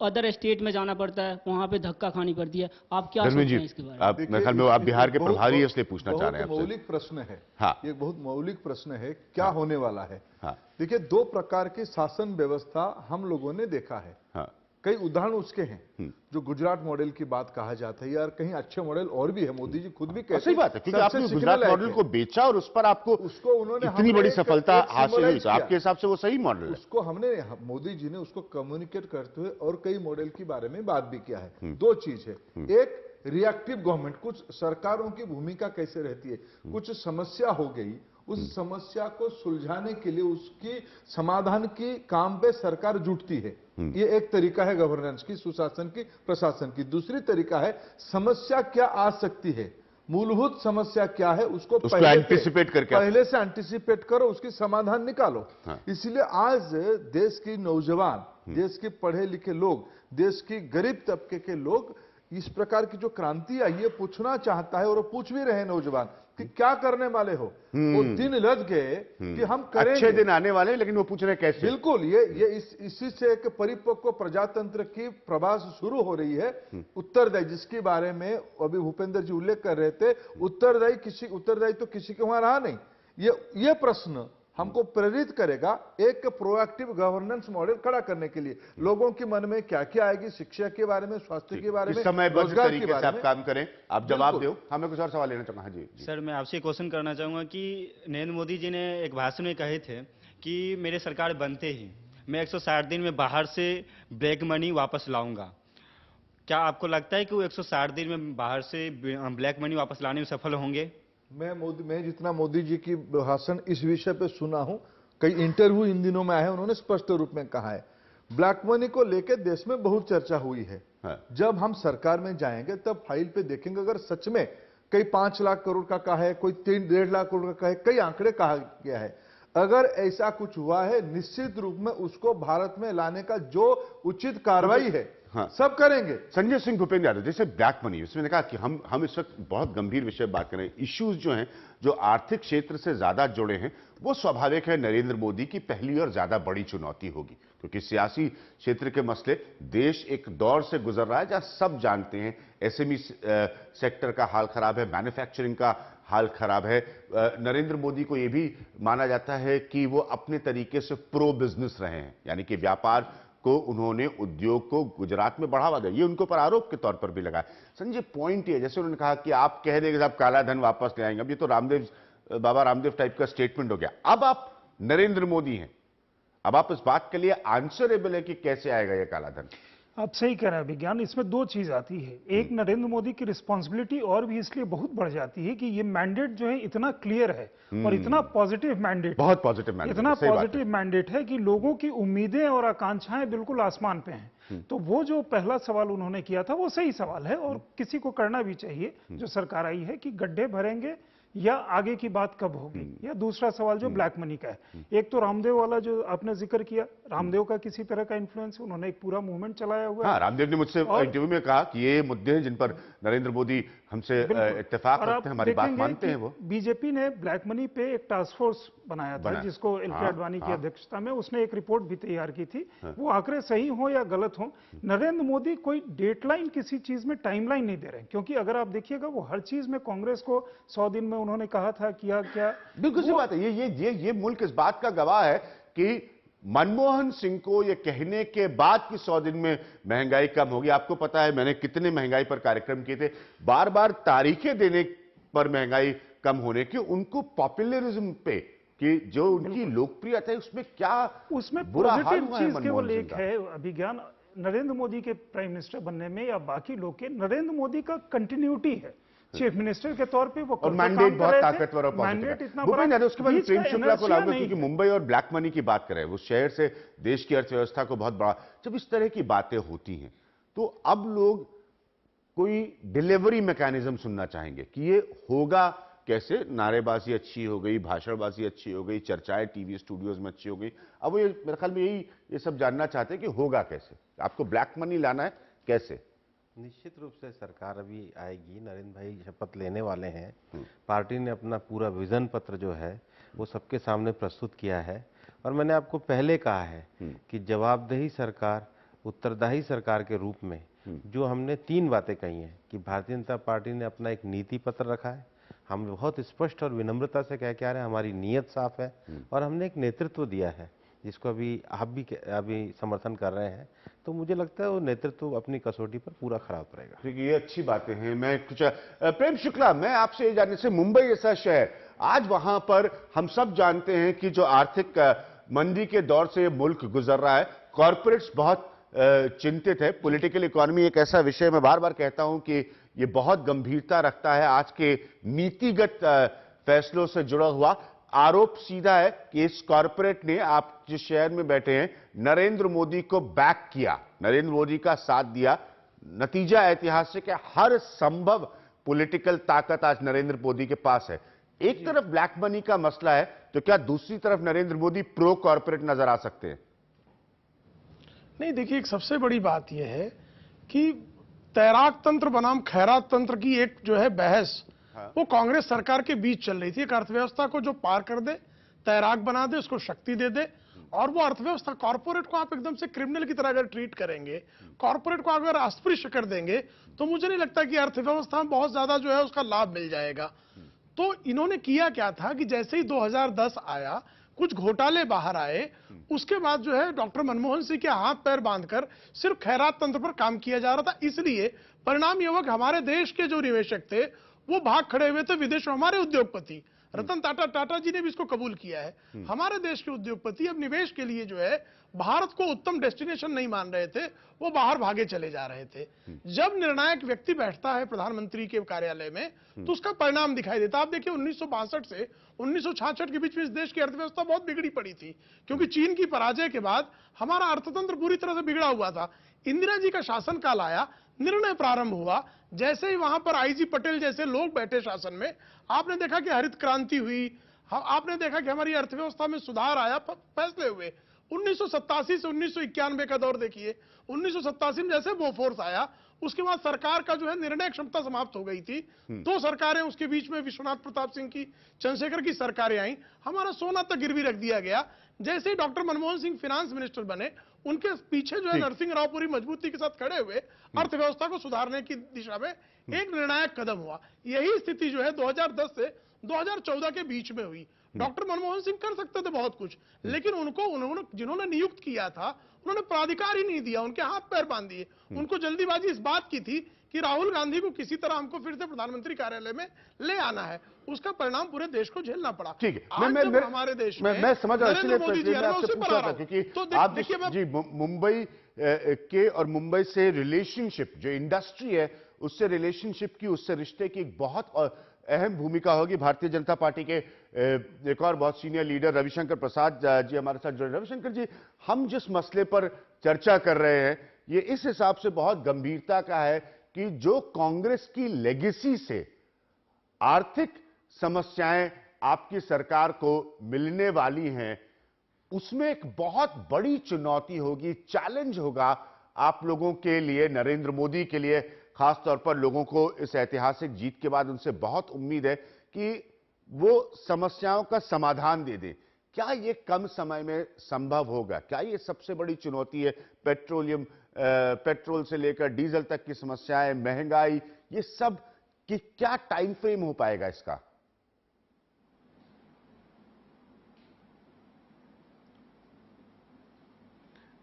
अदर स्टेट में जाना पड़ता है, वहाँ पे धक्का खानी पड़ती है। आप क्या सोचते हैं इसके बारे में? आप, मेरे ख्याल में आप बिहार के प्रभारी है, इसलिए पूछना चाह रहे हैं आपसे। मौलिक प्रश्न है। हाँ, ये बहुत मौलिक प्रश्न है, क्या होने वाला है? हाँ, देखिए, 2 प्रकार की शासन व्यवस्था हम लोगों ने देखा है। हाँ, कई उदाहरण उसके हैं, जो गुजरात मॉडल की बात कहा जाता है, यार कहीं अच्छे मॉडल और भी है, मोदी जी खुद भी कहते हैं। सही बात है, क्योंकि आपने गुजरात मॉडल को बेचा और उस पर आपको उन्होंने इतनी बड़ी सफलता हासिल हुई, तो आपके हिसाब से वो सही मॉडल है। उसको हमने, मोदी जी ने उसको कम्युनिकेट करते हुए और कई मॉडल के बारे में बात भी किया है। 2 चीज है, एक रिएक्टिव गवर्नमेंट, कुछ सरकारों की भूमिका कैसे रहती है, कुछ समस्या हो गई, उस समस्या को सुलझाने के लिए उसकी समाधान की काम पे सरकार जुटती है। ये एक तरीका है गवर्नेंस की, सुशासन की, प्रशासन की। दूसरी तरीका है समस्या क्या आ सकती है, मूलभूत समस्या क्या है, उसको एंटिसिपेट करके पहले से एंटिसिपेट करो, उसकी समाधान निकालो। हाँ। इसलिए आज देश की नौजवान, देश के पढ़े लिखे लोग, देश की गरीब तबके के लोग इस प्रकार की जो क्रांति आई है पूछना चाहता है, और वो पूछ भी रहे हैं नौजवान कि क्या करने वाले हो। वो दिन लग गए कि हम करेंगे, अच्छे दिन आने वाले हैं, लेकिन वो पूछ रहे हैं कैसे। बिल्कुल, ये इसी से एक परिपक्व प्रजातंत्र की प्रवास शुरू हो रही है। उत्तरदायी, जिसके बारे में अभी भूपेंद्र जी उल्लेख कर रहे थे, उत्तरदायी तो किसी के वहां रहा नहीं। ये प्रश्न हमको प्रेरित करेगा एक प्रोएक्टिव गवर्नेंस मॉडल खड़ा करने के लिए। लोगों के मन में क्या क्या आएगी, शिक्षा के बारे में, स्वास्थ्य के बारे में, रोजगार के बारे में आप काम करें, आप जवाब दो। हमें कुछ और सवाल लेना चाहूंगा। हाँ जी, सर, मैं आपसे क्वेश्चन करना चाहूंगा कि नरेंद्र मोदी जी ने एक भाषण में कहे थे कि मेरे सरकार बनते ही मैं 160 दिन में बाहर से ब्लैक मनी वापस लाऊंगा। क्या आपको लगता है कि वो 160 दिन में बाहर से ब्लैक मनी वापस लाने में सफल होंगे? मैं जितना मोदी जी की भाषण इस विषय पे सुना हूं, कई इंटरव्यू इन दिनों में आए हैं, उन्होंने स्पष्ट रूप में कहा है ब्लैक मनी को लेकर देश में बहुत चर्चा हुई है। जब हम सरकार में जाएंगे तब फाइल पे देखेंगे, अगर सच में कई 5 लाख करोड़ का कहा है, कोई 3-1.5 लाख करोड़ का कहा है, कई आंकड़े कहा गया है, अगर ऐसा कुछ हुआ है निश्चित रूप में उसको भारत में लाने का जो उचित कार्रवाई है, हाँ, सब करेंगे। संजय सिंह भूपेंद्र यादव, जैसे ब्लैक मनी, उसमें कहा कि हम इस वक्त बहुत गंभीर विषय बात कर रहे हैं। इश्यूज जो हैं, जो आर्थिक क्षेत्र से ज्यादा जुड़े हैं, वो स्वाभाविक है नरेंद्र मोदी की पहली और ज्यादा बड़ी चुनौती होगी, क्योंकि सियासी क्षेत्र के मसले, देश एक दौर से गुजर रहा है जहां सब जानते हैं एसएमई सेक्टर का हाल खराब है, मैन्युफैक्चरिंग का हाल खराब है। नरेंद्र मोदी को यह भी माना जाता है कि वो अपने तरीके से प्रो बिजनेस रहे हैं, यानी कि व्यापार को उन्होंने, उद्योग को गुजरात में बढ़ावा दिया, ये उनको पर आरोप के तौर पर भी लगा है। संजय, पॉइंट ये, जैसे उन्होंने कहा कि आप कह देंगे साहब काला धन वापस ले आएंगे, अब ये तो बाबा रामदेव टाइप का स्टेटमेंट हो गया। अब आप नरेंद्र मोदी हैं, अब आप इस बात के लिए आंसरेबल है कि कैसे आएगा ये काला धन? आप सही कह रहे हैं विज्ञान, इसमें 2 चीज आती है। एक, नरेंद्र मोदी की रिस्पॉन्सिबिलिटी और भी इसलिए बहुत बढ़ जाती है कि ये मैंडेट जो है इतना क्लियर है और इतना पॉजिटिव मैंडेट, बहुत पॉजिटिव मैंडेट, इतना पॉजिटिव मैंडेट है कि लोगों की उम्मीदें और आकांक्षाएं बिल्कुल आसमान पे हैं। तो वो जो पहला सवाल उन्होंने किया था वो सही सवाल है और किसी को करना भी चाहिए जो सरकार आई है, कि गड्ढे भरेंगे या आगे की बात कब होगी? या दूसरा सवाल जो ब्लैक मनी का है, एक तो रामदेव वाला जो आपने जिक्र किया, रामदेव का किसी तरह का इन्फ्लुएंस है, उन्होंने एक पूरा मूवमेंट चलाया हुआ है। हाँ, रामदेव ने मुझसे इंटरव्यू में कहा कि ये मुद्दे हैं जिन पर नरेंद्र मोदी हमसे इत्तेफाक रखते हैं, हमारी बात मानते हैं। वो बीजेपी ने ब्लैक मनी पे एक टास्क फोर्स बनाया था, जिसको एल के आडवाणी की अध्यक्षता में, उसने एक रिपोर्ट भी तैयार की थी। वो आंकड़े सही हो या गलत हो, नरेंद्र मोदी कोई डेडलाइन किसी चीज में टाइमलाइन नहीं दे रहे, क्योंकि अगर आप देखिएगा वो हर चीज में कांग्रेस को 100 दिन में उन्होंने कहा था, किया क्या। बिल्कुल सी बात है। ये मुल्क इस बात का गवाह है कि मनमोहन सिंह को ये कहने के बाद कि 100 दिन में महंगाई कम होगी, आपको पता है मैंने कितने महंगाई पर कार्यक्रम किए थे, बार बार तारीखें देने पर महंगाई कम होने की, उनको पॉपुलरिज्म पे कि जो उनकी लोकप्रियता है उसमें क्या उसमें बुरा हाल पॉजिटिव हुआ है चीज केवल मनमोहन एक है अभिज्ञान नरेंद्र मोदी के प्राइम मिनिस्टर बनने में या बाकी लोग के, नरेंद्र मोदी का कंटिन्यूटी है चीफ मिनिस्टर के तौर पे। वो और मैंडेट बहुत ताकतवर और मैंडेट इतना भूपेंद्र यादव, उसके बाद प्रेम शुक्ला को लाऊंगा नहीं। क्योंकि मुंबई और ब्लैक मनी की बात करें, उस शहर से देश की अर्थव्यवस्था को बहुत बड़ा, जब इस तरह की बातें होती हैं तो अब लोग कोई डिलीवरी मैकेनिज्म सुनना चाहेंगे कि ये होगा कैसे। नारेबाजी अच्छी हो गई, भाषणबाजी अच्छी हो गई, चर्चाएं टीवी स्टूडियोज में अच्छी हो गई, अब वो मेरे ख्याल में ये सब जानना चाहते हैं कि होगा कैसे, आपको ब्लैक मनी लाना है कैसे। निश्चित रूप से सरकार अभी आएगी, नरेंद्र भाई शपथ लेने वाले हैं, पार्टी ने अपना पूरा विजन पत्र जो है वो सबके सामने प्रस्तुत किया है। और मैंने आपको पहले कहा है कि जवाबदेही सरकार, उत्तरदायी सरकार के रूप में जो हमने 3 बातें कही हैं कि भारतीय जनता पार्टी ने अपना एक नीति पत्र रखा है, हम बहुत स्पष्ट और विनम्रता से कह के आ रहे हैं, हमारी नीयत साफ है, और हमने एक नेतृत्व दिया है जिसको अभी समर्थन कर रहे हैं। तो मुझे लगता है वो नेतृत्व अपनी कसौटी पर पूरा खरा उतरेगा। ठीक है, ये अच्छी बातें हैं। मैं कुछ प्रेम शुक्ला, मैं आपसे ये जानने से, मुंबई जैसा शहर, आज वहां पर हम सब जानते हैं कि जो आर्थिक मंदी के दौर से मुल्क गुजर रहा है, कॉर्पोरेट्स बहुत चिंतित है। पॉलिटिकल इकोनॉमी एक ऐसा विषय, मैं बार बार कहता हूं कि ये बहुत गंभीरता रखता है, आज के नीतिगत फैसलों से जुड़ा हुआ। आरोप सीधा है कि इस कॉर्पोरेट ने, आप जिस शहर में बैठे हैं, नरेंद्र मोदी को बैक किया, नरेंद्र मोदी का साथ दिया। नतीजा ऐतिहासिक है, हर संभव पॉलिटिकल ताकत आज नरेंद्र मोदी के पास है। एक तरफ ब्लैक मनी का मसला है, तो क्या दूसरी तरफ नरेंद्र मोदी प्रो कॉर्पोरेट नजर आ सकते हैं? नहीं, देखिए, एक सबसे बड़ी बात यह है कि तैराक तंत्र बनाम खैरात तंत्र की एक जो है बहस, वो कांग्रेस सरकार के बीच चल रही थी। एक अर्थव्यवस्था को जो पार कर दे, तैराक बना दे, उसको शक्ति दे दे, और वो अर्थव्यवस्था, कॉर्पोरेट को आप एकदम से क्रिमिनल की तरह अगर ट्रीट करेंगे, कॉर्पोरेट को अगर अस्पृश्य कर देंगे, तो मुझे नहीं लगता कि अर्थव्यवस्था में बहुत ज्यादा जो है उसका लाभ मिल जाएगा। तो इन्होंने किया क्या था कि जैसे ही 2010 आया, कुछ घोटाले बाहर आए, उसके बाद जो है डॉक्टर मनमोहन सिंह के हाथ पैर बांधकर सिर्फ खैरात तंत्र पर काम किया जा रहा था। इसलिए परिणाम यह हुआ कि हमारे देश के जो निवेशक थे वो भाग खड़े हुए थे विदेशों। हमारे उद्योगपति, रतन टाटा जी ने भी इसको कबूल किया है, हमारे देश के उद्योगपति अब निवेश के लिए जो है भारत को उत्तम डेस्टिनेशन नहीं मान रहे थे, वो बाहर भागे चले जा रहे थे। जब निर्णायक व्यक्ति बैठता है प्रधानमंत्री के कार्यालय में, तो उसका परिणाम दिखाई देता। आप देखिए, 1962 से 1966 के बीच में इस देश की अर्थव्यवस्था बहुत बिगड़ी पड़ी थी, क्योंकि चीन की पराजय के बाद हमारा अर्थतंत्र पूरी तरह से बिगड़ा हुआ था। इंदिरा जी का शासनकाल आया, निर्णय प्रारंभ हुआ, जैसे ही वहां पर आईजी पटेल जैसे लोग बैठे शासन में, आपने देखा कि हरित क्रांति हुई, आपने देखा कि हमारी अर्थव्यवस्था में सुधार आया, फैसले हुए। 1987 से 1991 का दौर देखिए, 1987 में जैसे बोफोर्स आया, उसके बाद सरकार का जो है निर्णय क्षमता समाप्त हो गई थी। 2 सरकारें उसके बीच में, विश्वनाथ प्रताप सिंह की, चंद्रशेखर की सरकारें आई, हमारा सोना तक गिरवी रख दिया गया। जैसे ही doctor Manmohan Singh finance minister बने, उनके पीछे जो है नरसिंह राव पूरी मजबूती के साथ खड़े हुए, अर्थव्यवस्था को सुधारने की दिशा में एक निर्णायक कदम हुआ। यही स्थिति जो है 2010 से 2014 के बीच में हुई। डॉक्टर मनमोहन सिंह कर सकते थे बहुत कुछ, लेकिन उन्होंने जिन्होंने नियुक्त किया था, उन्होंने प्राधिकार ही नहीं दिया, उनके हाथ पैर बांध दिए। उनको जल्दीबाजी इस बात की थी कि राहुल गांधी को किसी तरह हमको फिर से प्रधानमंत्री कार्यालय में ले आना है। उसका परिणाम पूरे देश को झेलना पड़ा। ठीक है, हमारे देश में मैं समझ रहा हूं, नरेंद्र मोदी जी आपसे पूछा था क्योंकि आप जी मुंबई के और मुंबई से रिलेशनशिप, जो इंडस्ट्री है उससे रिलेशनशिप की, उससे रिश्ते की एक बहुत अहम भूमिका होगी। भारतीय जनता पार्टी के एक और बहुत सीनियर लीडर रविशंकर प्रसाद जी हमारे साथ जुड़े। रविशंकर जी, हम जिस मसले पर चर्चा कर रहे हैं, ये इस हिसाब से बहुत गंभीरता का है कि जो कांग्रेस की लेगेसी से आर्थिक समस्याएं आपकी सरकार को मिलने वाली हैं, उसमें एक बहुत बड़ी चुनौती होगी, चैलेंज होगा आप लोगों के लिए, नरेंद्र मोदी के लिए खासतौर पर। लोगों को इस ऐतिहासिक जीत के बाद उनसे बहुत उम्मीद है कि वो समस्याओं का समाधान दे दें। क्या ये कम समय में संभव होगा? क्या ये सबसे बड़ी चुनौती है? पेट्रोल से लेकर डीजल तक की समस्याएं, महंगाई, ये सब कि क्या टाइम फ्रेम हो पाएगा इसका?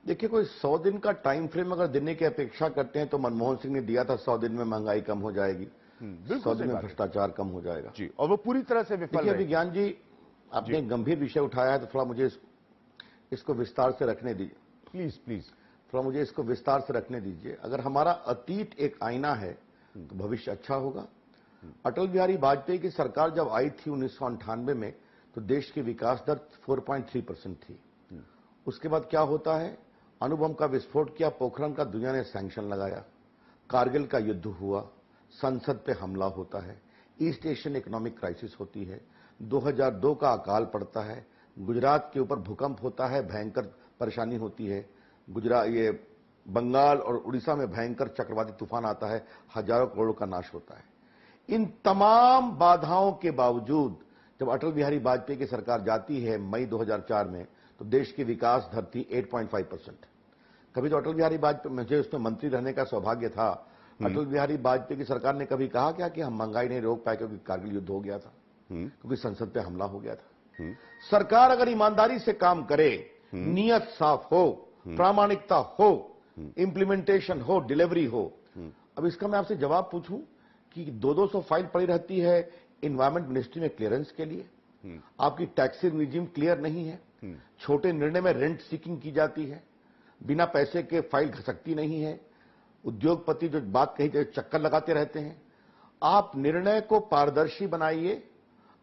देखिए, कोई 100 दिन का टाइम फ्रेम अगर देने की अपेक्षा करते हैं तो मनमोहन सिंह ने दिया था 100 दिन में महंगाई कम हो जाएगी, 100 दिन में भ्रष्टाचार कम हो जाएगा जी, और वो पूरी तरह से विफल रहे। विज्ञान जी, आपने एक गंभीर विषय उठाया है तो थोड़ा मुझे इसको विस्तार से रखने दीजिए। प्लीज प्लीज थोड़ा मुझे इसको विस्तार से रखने दीजिए। अगर हमारा अतीत एक आईना है तो भविष्य अच्छा होगा। अटल बिहारी वाजपेयी की सरकार जब आई थी 1998 में तो देश की विकास दर 4.3% थी। उसके बाद क्या होता है? अणुबम का विस्फोट किया, पोखरण का दुनिया ने सैंक्शन लगाया, कारगिल का युद्ध हुआ, संसद पे हमला होता है, ईस्ट एशियन इकोनॉमिक क्राइसिस होती है, 2002 का अकाल पड़ता है, गुजरात के ऊपर भूकंप होता है, भयंकर परेशानी होती है, ये बंगाल और उड़ीसा में भयंकर चक्रवाती तूफान आता है, हजारों करोड़ों का नाश होता है। इन तमाम बाधाओं के बावजूद जब अटल बिहारी वाजपेयी की सरकार जाती है मई 2004 में तो देश की विकास दर थी 8.5%। कभी तो अटल बिहारी वाजपेयी, मुझे उसमें मंत्री रहने का सौभाग्य था, अटल बिहारी वाजपेयी की सरकार ने कभी कहा क्या कि हम महंगाई नहीं रोक पाए क्योंकि कारगिल युद्ध हो गया था, क्योंकि संसद पे हमला हो गया था। सरकार अगर ईमानदारी से काम करे, नियत साफ हो, प्रामाणिकता हो, इंप्लीमेंटेशन हो, डिलीवरी हो। अब इसका मैं आपसे जवाब पूछूं कि 200 फाइल पड़ी रहती है इन्वायरमेंट मिनिस्ट्री में क्लियरेंस के लिए, आपकी टैक्सिंग रिजीम क्लियर नहीं है, छोटे निर्णय में रेंट सीकिंग की जाती है, बिना पैसे के फाइल घसकती नहीं है, उद्योगपति जो बात कही जाए चक्कर लगाते रहते हैं। आप निर्णय को पारदर्शी बनाइए,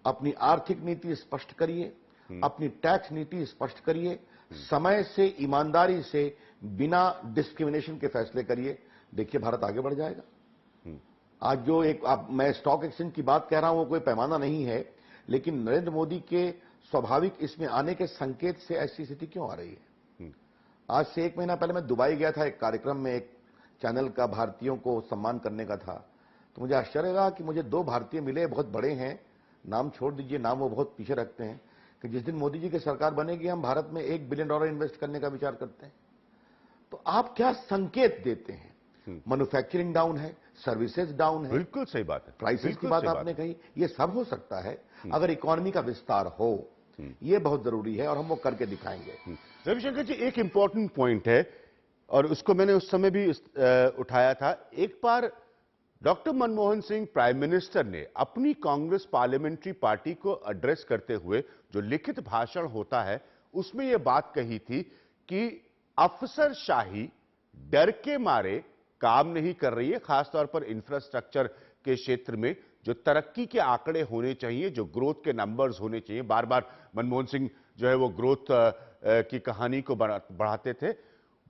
अपनी आर्थिक नीति स्पष्ट करिए, अपनी टैक्स नीति स्पष्ट करिए, समय से, ईमानदारी से, बिना डिस्क्रिमिनेशन के फैसले करिए। देखिए भारत आगे बढ़ जाएगा। आज जो मैं स्टॉक एक्सचेंज की बात कह रहा हूं वो कोई पैमाना नहीं है, लेकिन नरेंद्र मोदी के स्वाभाविक इसमें आने के संकेत से ऐसी स्थिति क्यों आ रही है? आज से 1 महीना पहले मैं दुबई गया था, एक कार्यक्रम में, एक चैनल का भारतीयों को सम्मान करने का था, तो मुझे आश्चर्य रहा कि मुझे 2 भारतीय मिले, बहुत बड़े हैं, नाम छोड़ दीजिए, नाम वो बहुत पीछे रखते हैं, कि जिस दिन मोदी जी की सरकार बनेगी हम भारत में $1 बिलियन इन्वेस्ट करने का विचार करते हैं। तो आप क्या संकेत देते हैं? मैन्युफैक्चरिंग डाउन है, सर्विसेज डाउन है, बिल्कुल सही बात है, प्राइसेस की बात आपने कही, ये सब हो सकता है अगर इकोनॉमी का विस्तार हो। ये बहुत जरूरी है और हम वो करके दिखाएंगे। रविशंकर जी, एक इंपॉर्टेंट पॉइंट है और उसको मैंने उस समय भी उठाया था। एक बार doctor Manmohan Singh prime minister ने अपनी कांग्रेस पार्लियामेंट्री पार्टी को एड्रेस करते हुए जो लिखित भाषण होता है उसमें यह बात कही थी कि अफसरशाही डर के मारे काम नहीं कर रही है, खासतौर पर इंफ्रास्ट्रक्चर के क्षेत्र में जो तरक्की के आंकड़े होने चाहिए, जो ग्रोथ के नंबर्स होने चाहिए। बार बार मनमोहन सिंह जो है वो ग्रोथ की कहानी को बढ़ाते थे,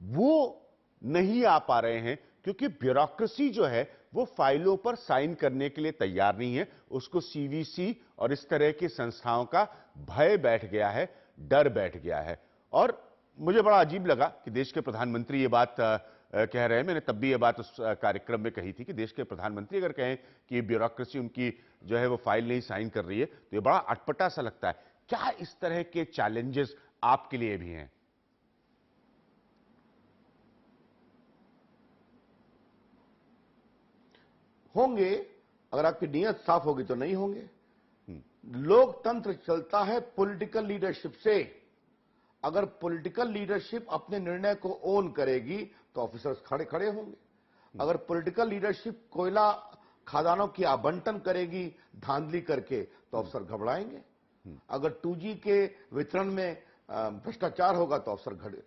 वो नहीं आ पा रहे हैं क्योंकि ब्यूरोक्रेसी जो है वो फाइलों पर साइन करने के लिए तैयार नहीं है। उसको सीवीसी और इस तरह की संस्थाओं का भय बैठ गया है, डर बैठ गया है। और मुझे बड़ा अजीब लगा कि देश के प्रधानमंत्री ये बात कह रहे हैं। मैंने तब भी ये बात उस कार्यक्रम में कही थी कि देश के प्रधानमंत्री अगर कहें कि ब्यूरोक्रेसी उनकी जो है वो फाइल नहीं साइन कर रही है तो ये बड़ा अटपटा सा लगता है। क्या इस तरह के चैलेंजेस आपके लिए भी हैं? होंगे, अगर आपकी नीयत साफ होगी तो नहीं होंगे। लोकतंत्र चलता है पॉलिटिकल लीडरशिप से। अगर पॉलिटिकल लीडरशिप अपने निर्णय को ओन करेगी तो ऑफिसर्स खड़े खड़े होंगे। अगर पॉलिटिकल लीडरशिप कोयला खदानों की आवंटन करेगी धांधली करके तो अफसर घबराएंगे। अगर 2G के वितरण में भ्रष्टाचार होगा तो अफसर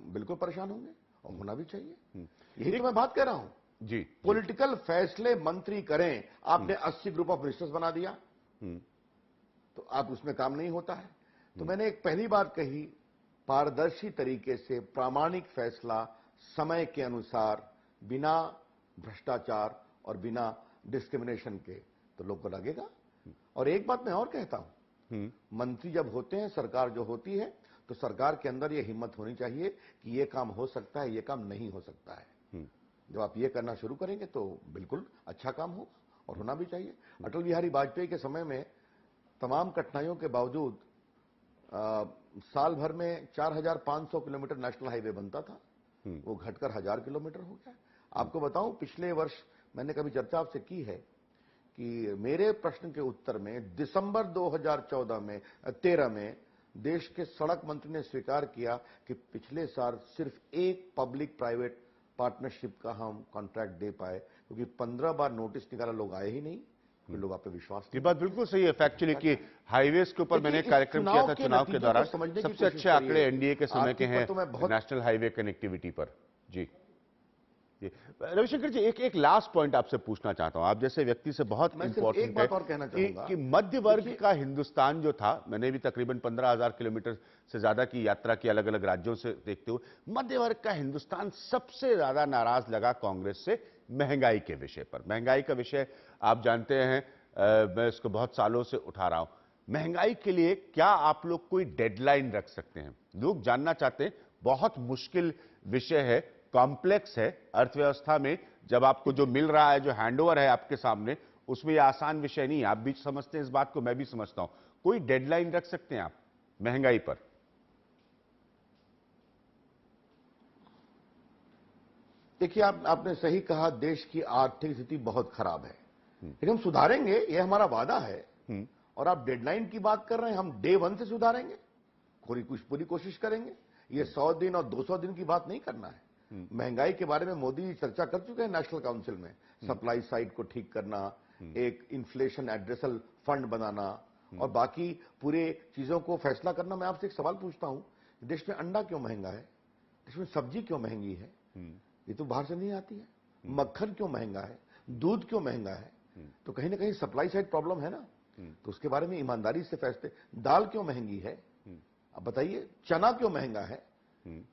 बिल्कुल परेशान होंगे, और होना भी चाहिए। यही तो मैं बात कह रहा हूं जी। पॉलिटिकल फैसले मंत्री करें। आपने 80 ग्रुप ऑफ मिनिस्टर्स बना दिया तो आप उसमें काम नहीं होता है। तो मैंने एक पहली बात कही, पारदर्शी तरीके से प्रामाणिक फैसला समय के अनुसार, बिना भ्रष्टाचार और बिना डिस्क्रिमिनेशन के, तो लोग को लगेगा और एक बात मैं और कहता हूं, मंत्री जब होते हैं, सरकार जो होती है, तो सरकार के अंदर यह हिम्मत होनी चाहिए कि यह काम हो सकता है, यह काम नहीं हो सकता है। जब आप ये करना शुरू करेंगे तो बिल्कुल अच्छा काम होगा और होना भी चाहिए। अटल बिहारी वाजपेयी के समय में तमाम कठिनाइयों के बावजूद साल भर में 4,500 किलोमीटर नेशनल हाईवे बनता था, वो घटकर 1,000 किलोमीटर हो गया। आपको बताऊं, पिछले वर्ष मैंने कभी चर्चा आपसे की है कि मेरे प्रश्न के उत्तर में दिसंबर 2013 में देश के सड़क मंत्री ने स्वीकार किया कि पिछले साल सिर्फ एक पब्लिक प्राइवेट पार्टनरशिप का हम कॉन्ट्रैक्ट दे पाए, क्योंकि 15 बार नोटिस निकाला, लोग आए ही नहीं, फिर लोग आप पे विश्वास। ये बात बिल्कुल सही है फैक्चुअली कि हाईवेज के ऊपर मैंने एक कार्यक्रम किया था चुनाव के दौरान, सबसे अच्छे आंकड़े एनडीए के समय के हैं नेशनल हाईवे कनेक्टिविटी पर। जी रविशंकर जी, एक लास्ट पॉइंट आपसे पूछना चाहता हूं, आप जैसे व्यक्ति से बहुत इंपॉर्टेंट है कि मध्य वर्ग का हिंदुस्तान जो था, मैंने भी तकरीबन 15,000 किलोमीटर से ज्यादा की यात्रा की अलग अलग राज्यों से देखते हुए, मध्य वर्ग का हिंदुस्तान सबसे ज्यादा नाराज लगा कांग्रेस से महंगाई के विषय पर। महंगाई का विषय आप जानते हैं, मैं इसको बहुत सालों से उठा रहा हूं। महंगाई के लिए क्या आप लोग कोई डेडलाइन रख सकते हैं? लोग जानना चाहते हैं, बहुत मुश्किल विषय है, कॉम्प्लेक्स है अर्थव्यवस्था में। जब आपको जो मिल रहा है, जो हैंडओवर है आपके सामने, उसमें यह आसान विषय नहीं है। आप भी समझते हैं इस बात को, मैं भी समझता हूं। कोई डेडलाइन रख सकते हैं आप महंगाई पर? देखिए, आपने सही कहा, देश की आर्थिक स्थिति बहुत खराब है, लेकिन हम सुधारेंगे, यह हमारा वादा है। और आप डेडलाइन की बात कर रहे हैं, हम डे 1 से सुधारेंगे, पूरी कोशिश करेंगे। ये 100 दिन और 200 दिन की बात नहीं करना है। महंगाई के बारे में मोदी जी चर्चा कर चुके हैं नेशनल काउंसिल में। सप्लाई साइड को ठीक करना, एक इन्फ्लेशन एड्रेसल फंड बनाना और बाकी पूरे चीजों को फैसला करना। मैं आपसे एक सवाल पूछता हूं, देश में अंडा क्यों महंगा है? देश में सब्जी क्यों महंगी है? ये तो बाहर से नहीं आती है। मक्खन क्यों महंगा है? दूध क्यों महंगा है? तो कहीं ना कहीं सप्लाई साइड प्रॉब्लम है ना, तो उसके बारे में ईमानदारी से फैसले। दाल क्यों महंगी है? अब बताइए, चना क्यों महंगा है?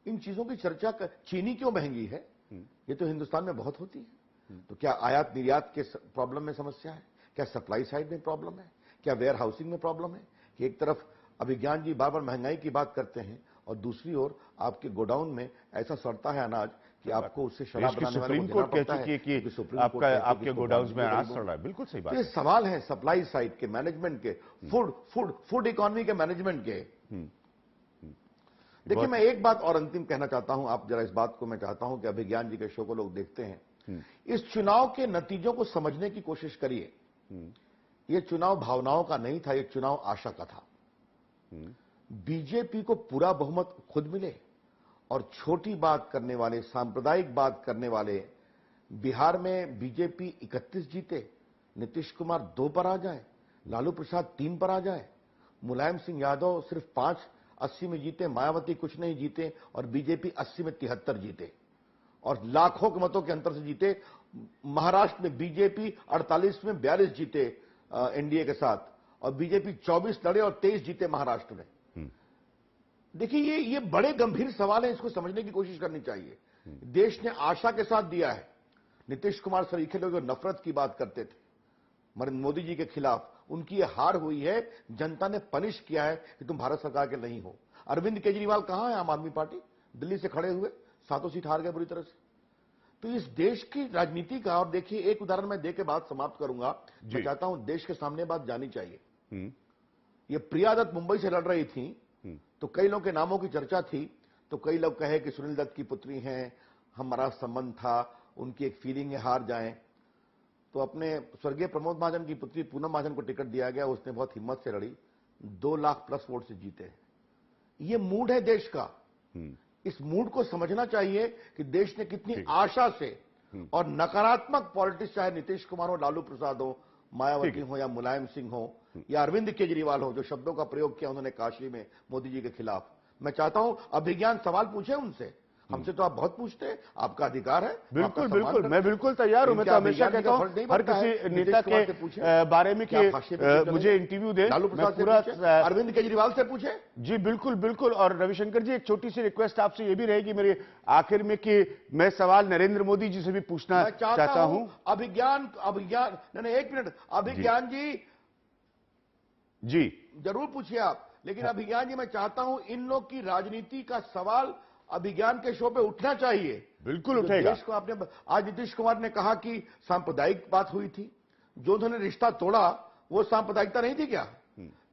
इन चीजों की चर्चा कर। चीनी क्यों महंगी है? ये तो हिंदुस्तान में बहुत होती है। तो क्या आयात निर्यात के प्रॉब्लम में समस्या है? क्या सप्लाई साइड में प्रॉब्लम है? क्या वेयर हाउसिंग में प्रॉब्लम है? कि एक तरफ अभिज्ञान जी बार बार महंगाई की बात करते हैं और दूसरी ओर आपके गोडाउन में ऐसा सड़ता है अनाज कि आपको उससे शराब बनाने वाले सुप्रीम कोर्ट कह चुकी है कि आपके गोडाउन में अनाज सड़ रहा है। बिल्कुल सही बात। ये सवाल है सप्लाई साइड के, मैनेजमेंट के, फूड इकोनॉमी के मैनेजमेंट के। देखिए, मैं एक बात और अंतिम कहना चाहता हूं, आप जरा इस बात को मैं चाहता हूं कि अभिज्ञान जी के शो को लोग देखते हैं। इस चुनाव के नतीजों को समझने की कोशिश करिए। यह चुनाव भावनाओं का नहीं था, यह चुनाव आशा का था। बीजेपी को पूरा बहुमत खुद मिले और छोटी बात करने वाले, सांप्रदायिक बात करने वाले, बिहार में बीजेपी 31 जीते, नीतीश कुमार 2 पर आ जाए, लालू प्रसाद 3 पर आ जाए, मुलायम सिंह यादव सिर्फ 580 में जीते, मायावती कुछ नहीं जीते और बीजेपी 80 में 73 जीते और लाखों के मतों के अंतर से जीते। महाराष्ट्र में बीजेपी 48 में 42 जीते एनडीए के साथ और बीजेपी 24 लड़े और 23 जीते महाराष्ट्र में। देखिए, ये बड़े गंभीर सवाल हैं, इसको समझने की कोशिश करनी चाहिए। देश ने आशा के साथ दिया है। नीतीश कुमार सरीखे लोग जो नफरत की बात करते थे मोदी जी के खिलाफ, उनकी ये हार हुई है। जनता ने पनिश किया है कि तुम भारत सरकार के नहीं हो। अरविंद केजरीवाल कहां है? आम आदमी पार्टी दिल्ली से खड़े हुए, 7 सीट हार गए बुरी तरह से। तो इस देश की राजनीति का, और देखिए एक उदाहरण मैं देके बात समाप्त करूंगा। मैं चाहता हूं देश के सामने बात जानी चाहिए। ये प्रिया दत्त मुंबई से लड़ रही थी, तो कई लोगों के नामों की चर्चा थी। तो कई लोग कहे कि सुनील दत्त की पुत्री हैं, हमारा संबंध था, उनकी एक फीलिंग है हार जाएं। तो अपने स्वर्गीय प्रमोद महाजन की पुत्री पूनम महाजन को टिकट दिया गया, उसने बहुत हिम्मत से लड़ी, 2 लाख प्लस वोट से जीते। ये मूड है देश का। इस मूड को समझना चाहिए कि देश ने कितनी आशा से और नकारात्मक पॉलिटिक्स, चाहे नीतीश कुमार हो, लालू प्रसाद हो, मायावती हो या मुलायम सिंह हो या अरविंद केजरीवाल हो, जो शब्दों का प्रयोग किया उन्होंने काशी में मोदी जी के खिलाफ। मैं चाहता हूं अभिज्ञान सवाल पूछे उनसे। हमसे तो आप बहुत पूछते हैं, आपका अधिकार है। बिल्कुल बिल्कुल, मैं बिल्कुल तैयार हूं। मैं तो हमेशा कहता हूं हर किसी नेता के बारे में कि मुझे इंटरव्यू दे। लालू प्रसाद से, अरविंद केजरीवाल से पूछे। जी बिल्कुल बिल्कुल। और रविशंकर जी, एक छोटी सी रिक्वेस्ट आपसे ये भी रहेगी मेरी आखिर में कि मैं सवाल नरेंद्र मोदी जी से भी पूछना चाहता हूं। अभिज्ञान नहीं, एक मिनट। अभिज्ञान जी, जी जरूर पूछिए आप, लेकिन अभिज्ञान जी मैं चाहता हूं इन लोग की राजनीति का सवाल अभिज्ञान के शो पे उठना चाहिए। बिल्कुल उठेगा। देश को आपने आज नीतीश कुमार ने कहा कि सांप्रदायिक बात हुई थी, जो उन्होंने रिश्ता तोड़ा वो सांप्रदायिकता नहीं थी क्या?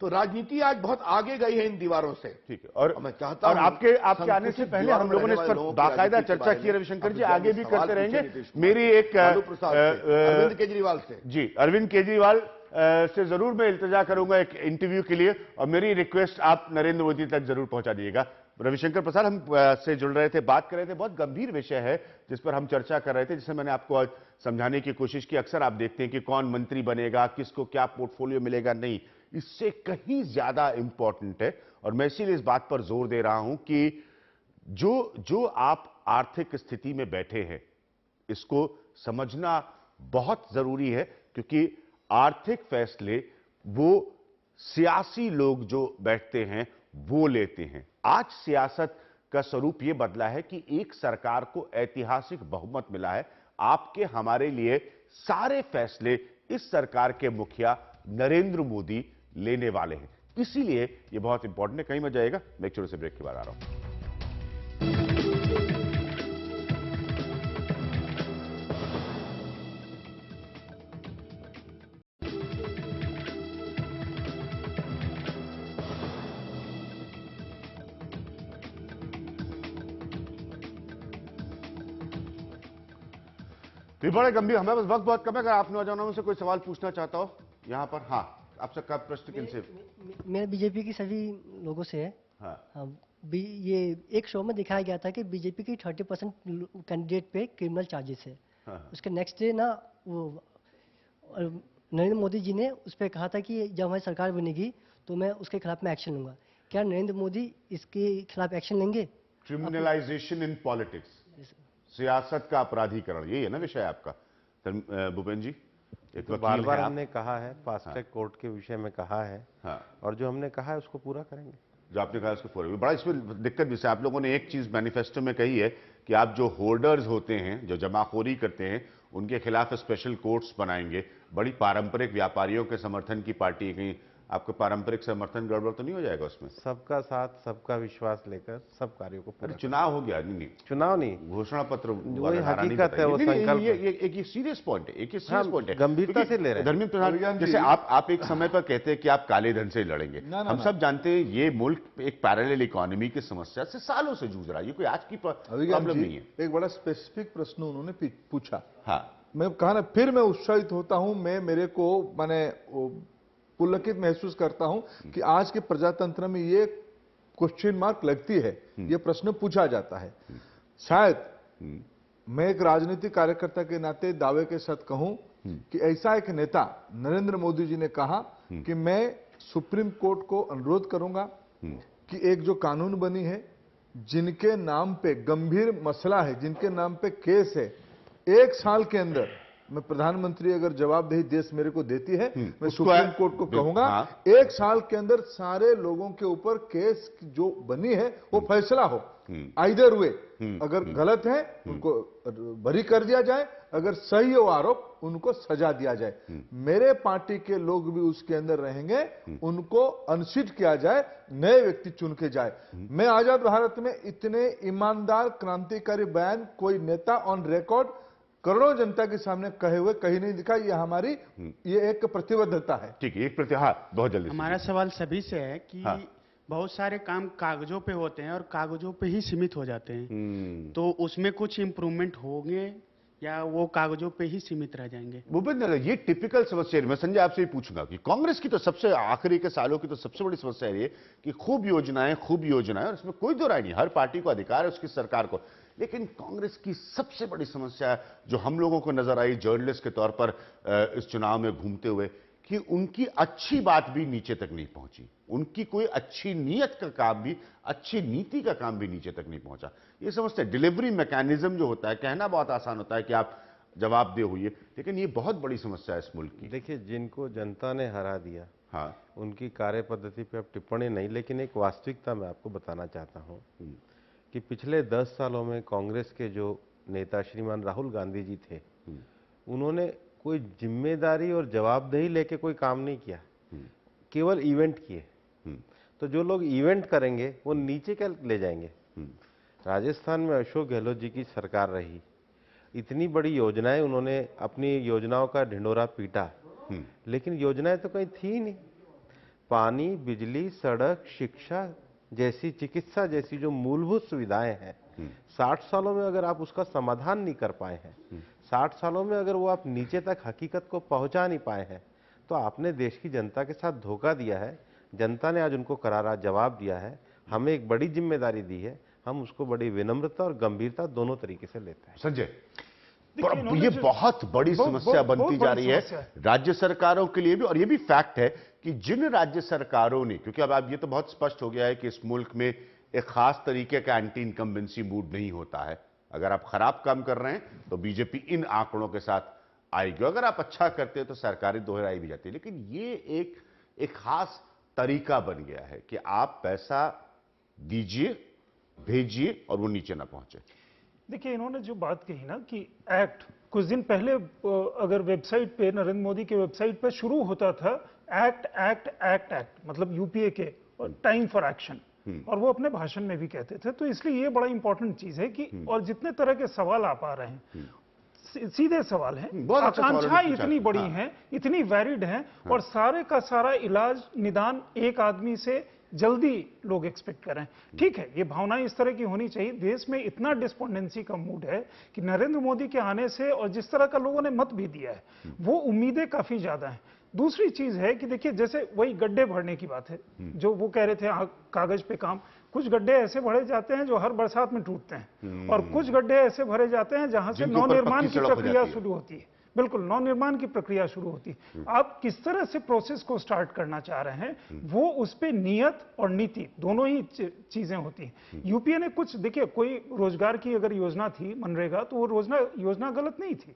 तो राजनीति आज बहुत आगे गई है इन दीवारों से। ठीक है। और मैं चाहता और हूं आपके आने से पहले हम लोगों ने इस पर बाकायदा चर्चा की। रविशंकर जी आगे भी करते रहेंगे। मेरी एक अरविंद केजरीवाल से जी अरविंद केजरीवाल से जरूर मैं इल्तिजा करूंगा एक इंटरव्यू के लिए, और मेरी रिक्वेस्ट आप नरेंद्र मोदी तक जरूर पहुंचा दीजिएगा। रविशंकर प्रसाद हम से जुड़ रहे थे, बात कर रहे थे, बहुत गंभीर विषय है जिस पर हम चर्चा कर रहे थे, जिसे मैंने आपको आज समझाने की कोशिश की। अक्सर आप देखते हैं कि कौन मंत्री बनेगा, किसको क्या पोर्टफोलियो मिलेगा, नहीं, इससे कहीं ज्यादा इंपॉर्टेंट है। और मैं इसीलिए इस बात पर जोर दे रहा हूं कि जो आप आर्थिक स्थिति में बैठे हैं इसको समझना बहुत जरूरी है, क्योंकि आर्थिक फैसले वो सियासी लोग जो बैठते हैं वो लेते हैं। आज सियासत का स्वरूप ये बदला है कि एक सरकार को ऐतिहासिक बहुमत मिला है। आपके हमारे लिए सारे फैसले इस सरकार के मुखिया नरेंद्र मोदी लेने वाले हैं, इसीलिए ये बहुत इंपॉर्टेंट है। कहीं मत जाएगा, मैं एक छोटे से ब्रेक के बाद आ रहा हूं। तो ये बड़े गंभीर, हमें बस वक्त बहुत कम है। अगर आप नौजवानों से कोई सवाल पूछना चाहता हो यहाँ पर, हाँ आप सबका प्रश्न किनसे? मैं बीजेपी की सभी लोगों से है। हाँ। ये एक शो में दिखाया गया था कि बीजेपी की 30% कैंडिडेट पे क्रिमिनल चार्जेस है। हाँ। उसके नेक्स्ट डे ना वो नरेंद्र मोदी जी ने उस पर कहा था कि जब हमारी सरकार बनेगी तो मैं उसके खिलाफ में एक्शन लूंगा। क्या नरेंद्र मोदी इसके खिलाफ एक्शन लेंगे? क्रिमिनलाइजेशन इन पॉलिटिक्स, सियासत का अपराधीकरण, यही है ना विषय आपका भूपेंद्र जी? एक तो बार बार हमने कहा है, फास्ट ट्रैक कोर्ट के विषय में कहा है, और जो हमने कहा है उसको पूरा करेंगे। जो आपने कहा उसको पूरा। बड़ा इसमें दिक्कत भी, आप लोगों ने एक चीज मैनिफेस्टो में कही है कि आप जो होर्डर्स होते हैं, जो जमाखोरी करते हैं, उनके खिलाफ स्पेशल कोर्ट्स बनाएंगे। बड़ी पारंपरिक व्यापारियों के समर्थन की पार्टी है, कहीं आपका पारंपरिक समर्थन गड़बड़ तो नहीं हो जाएगा उसमें? सबका साथ, सबका विश्वास लेकर सब कार्यों को पूरा। चुनाव हो गया? नहीं, चुनाव नहीं, घोषणा पत्र हकीकत है, वो संकल्प। एक सीरियस पॉइंट है, एक सीरियस पॉइंट है, गंभीरता से ले रहे हैं। धर्मेंद्र प्रधान, जैसे आप एक समय पर कहते हैं कि आप काले धन से लड़ेंगे। हम सब जानते हैं ये मुल्क एक पैरेलल इकोनॉमी की समस्या से सालों से जूझ रहा है, ये कोई आज की प्रॉब्लम नहीं है। एक बड़ा स्पेसिफिक प्रश्न उन्होंने पूछा। हाँ, मैं कहा ना, फिर मैं उत्साहित होता हूं, मेरे को मैंने पुलकित महसूस करता हूं कि आज के प्रजातंत्र में ये क्वेश्चन मार्क लगती है, ये प्रश्न पूछा जाता है। शायद मैं एक राजनीतिक कार्यकर्ता के नाते दावे के साथ कहूं कि ऐसा एक नेता नरेंद्र मोदी जी ने कहा कि मैं सुप्रीम कोर्ट को अनुरोध करूंगा कि एक जो कानून बनी है, जिनके नाम पे गंभीर मसला है, जिनके नाम पे केस है, 1 साल के अंदर मैं प्रधानमंत्री अगर जवाबदेही देश मेरे को देती है, मैं सुप्रीम कोर्ट को कहूंगा 1 साल के अंदर सारे लोगों के ऊपर केस जो बनी है वो फैसला हो। आइदर वे, अगर गलत है उनको बरी कर दिया जाए, अगर सही हो आरोप उनको सजा दिया जाए। मेरे पार्टी के लोग भी उसके अंदर रहेंगे, उनको अनसीट किया जाए, नए व्यक्ति चुन के जाए। मैं आजाद भारत में इतने ईमानदार क्रांतिकारी बयान कोई नेता ऑन रिकॉर्ड करोड़ों जनता के सामने कहे हुए कहीं नहीं दिखा। ये हमारी ये एक प्रतिबद्धता है। ठीक है, एक प्रतिहार बहुत जल्दी। हमारा सवाल सभी से है कि बहुत सारे काम कागजों पे होते हैं और कागजों पे ही सीमित हो जाते हैं, तो उसमें कुछ इम्प्रूवमेंट होंगे या वो कागजों पे ही सीमित रह जाएंगे? भूपेंद्र, ये टिपिकल समस्या है। मैं संजय आपसे ही पूछूंगा कि कांग्रेस की तो सबसे आखिरी के सालों की तो सबसे बड़ी समस्या है ये कि खूब योजनाएं, और इसमें कोई दो राय नहीं, हर पार्टी को अधिकार है उसकी सरकार को। लेकिन कांग्रेस की सबसे बड़ी समस्या जो हम लोगों को नजर आई जर्नलिस्ट के तौर पर इस चुनाव में घूमते हुए, कि उनकी अच्छी बात भी नीचे तक नहीं पहुंची, उनकी कोई अच्छी नीयत का काम भी, अच्छी नीति का काम भी नीचे तक नहीं पहुंचा। ये समझते हैं डिलीवरी मैकेनिज्म जो होता है, कहना बहुत आसान होता है कि आप जवाबदेह होइए, लेकिन ये बहुत बड़ी समस्या है इस मुल्क की। देखिए, जिनको जनता ने हरा दिया, उनकी कार्य पद्धति पे अब टिप्पणी नहीं, लेकिन एक वास्तविकता मैं आपको बताना चाहता हूँ कि पिछले 10 सालों में कांग्रेस के जो नेता श्रीमान राहुल गांधी जी थे, उन्होंने कोई जिम्मेदारी और जवाबदेही लेके कोई काम नहीं किया। केवल इवेंट किए। तो जो लोग इवेंट करेंगे वो नीचे क्या ले जाएंगे। राजस्थान में अशोक गहलोत जी की सरकार रही, इतनी बड़ी योजनाएं, उन्होंने अपनी योजनाओं का ढिंडोरा पीटा, लेकिन योजनाएं तो कहीं थी ही नहीं। पानी, बिजली, सड़क, शिक्षा जैसी, चिकित्सा जैसी जो मूलभूत सुविधाएं हैं, 60 सालों में अगर आप उसका समाधान नहीं कर पाए हैं, 60 सालों में अगर वो आप नीचे तक हकीकत को पहुंचा नहीं पाए हैं, तो आपने देश की जनता के साथ धोखा दिया है। जनता ने आज उनको करारा जवाब दिया है, हमें एक बड़ी जिम्मेदारी दी है, हम उसको बड़ी विनम्रता और गंभीरता दोनों तरीके से लेते हैं। संजय, ये बहुत बड़ी समस्या बनती जा रही है राज्य सरकारों के लिए भी, और ये भी फैक्ट है कि जिन राज्य सरकारों ने, क्योंकि अब ये तो बहुत स्पष्ट हो गया है कि इस मुल्क में एक खास तरीके का एंटी इनकम्बेंसी मूड नहीं होता है। अगर आप खराब काम कर रहे हैं तो बीजेपी इन आंकड़ों के साथ आएगी, अगर आप अच्छा करते हैं तो सरकारी दोहराई भी जाती है। लेकिन ये एक खास तरीका बन गया है कि आप पैसा दीजिए, भेजिए और वो नीचे ना पहुंचे। देखिए, इन्होंने जो बात कही ना कि एक्ट, कुछ दिन पहले अगर वेबसाइट पे, नरेंद्र मोदी के वेबसाइट पे शुरू होता था एक्ट एक्ट एक्ट एक्ट, मतलब यूपीए के, और टाइम फॉर एक्शन, और वो अपने भाषण में भी कहते थे। तो इसलिए ये बड़ा इंपॉर्टेंट चीज है कि, और जितने तरह के सवाल आप आ रहे हैं, सीधे सवाल है, आकांक्षाएं इतनी बड़ी हैं, इतनी वैरिड हैं, और सारे का सारा इलाज, निदान एक आदमी से जल्दी लोग एक्सपेक्ट कर रहे हैं। ठीक है, ये भावनाएं इस तरह की होनी चाहिए। देश में इतना डिस्पोंडेंसी का मूड है कि नरेंद्र मोदी के आने से, और जिस तरह का लोगों ने मत भी दिया है, वो उम्मीदें काफी ज्यादा हैं। दूसरी चीज है कि देखिए, जैसे वही गड्ढे भरने की बात है, जो वो कह रहे थे कागज पे काम, कुछ गड्ढे ऐसे भरे जाते हैं जो हर बरसात में टूटते हैं, और कुछ गड्ढे ऐसे भरे जाते हैं जहां से नवनिर्माण की प्रक्रिया शुरू होती है। बिल्कुल, नवनिर्माण की प्रक्रिया शुरू होती है। आप किस तरह से प्रोसेस को स्टार्ट करना चाह रहे हैं, वो उस पे नियत और नीति दोनों ही चीजें होती हैं। यूपीए ने कुछ, देखिए, कोई रोजगार की अगर योजना थी, मनरेगा, तो वो योजना गलत नहीं थी।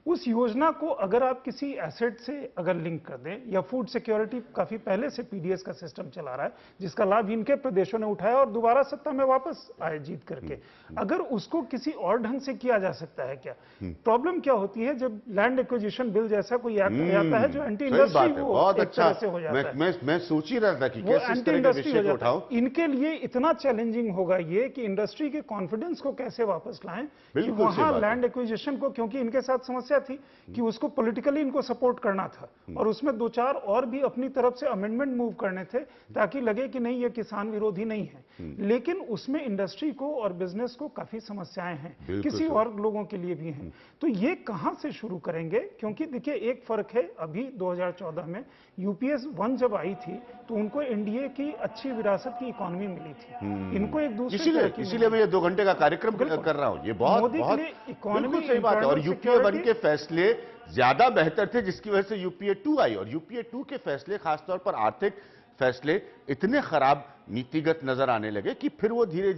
उस योजना को अगर आप किसी एसेट से अगर लिंक कर दें, या फूड सिक्योरिटी काफी पहले से पीडीएस का सिस्टम चला रहा है, जिसका लाभ इनके प्रदेशों ने उठाया और दोबारा सत्ता में वापस आए जीत करके, अगर उसको किसी और ढंग से किया जा सकता है क्या? प्रॉब्लम क्या होती है जब लैंड एक्विजिशन बिल जैसा कोई एक्ट आता है जो एंटी इंडस्ट्री बहुत अच्छा से हो जाता है। मैं सोच ही रहा था कि कैसे इस तरह के विषय को उठाऊं। इनके लिए इतना चैलेंजिंग होगा ये कि इंडस्ट्री के कॉन्फिडेंस को कैसे वापस लाएं, कि वहां लैंड एक्विजिशन को, क्योंकि इनके साथ समस्या थी कि उसको पॉलिटिकली इनको सपोर्ट करना था, और उसमें 2-4 और भी अपनी तरफ से अमेंडमेंट मूव करने थे, ताकि लगे कि नहीं, ये किसान विरोधी नहीं है। लेकिन उसमें इंडस्ट्री को और बिजनेस को काफी समस्याएं हैं, किसी और लोगों के लिए भी हैं। तो ये कहां से शुरू करेंगे? क्योंकि देखिए, एक फर्क है, अभी 2014 में यूपीएस 1 जब आई थी तो उनको एनडीए की अच्छी विरासत की इकोनॉमी मिली थी, इनको एक दूसरे, इसीलिए मैं ये 2 घंटे का कार्यक्रम कर रहा हूं। ये बहुत बिल्कुल सही बात है। और यूपीए 1 के फैसले ज्यादा बेहतर थे, जिसकी वजह से यूपीए 2 आई, और यूपीए 2 के फैसले, खासतौर पर आर्थिक फैसले, इतने खराब नीतिगत नजर आने लगे कि फिर वो धीरे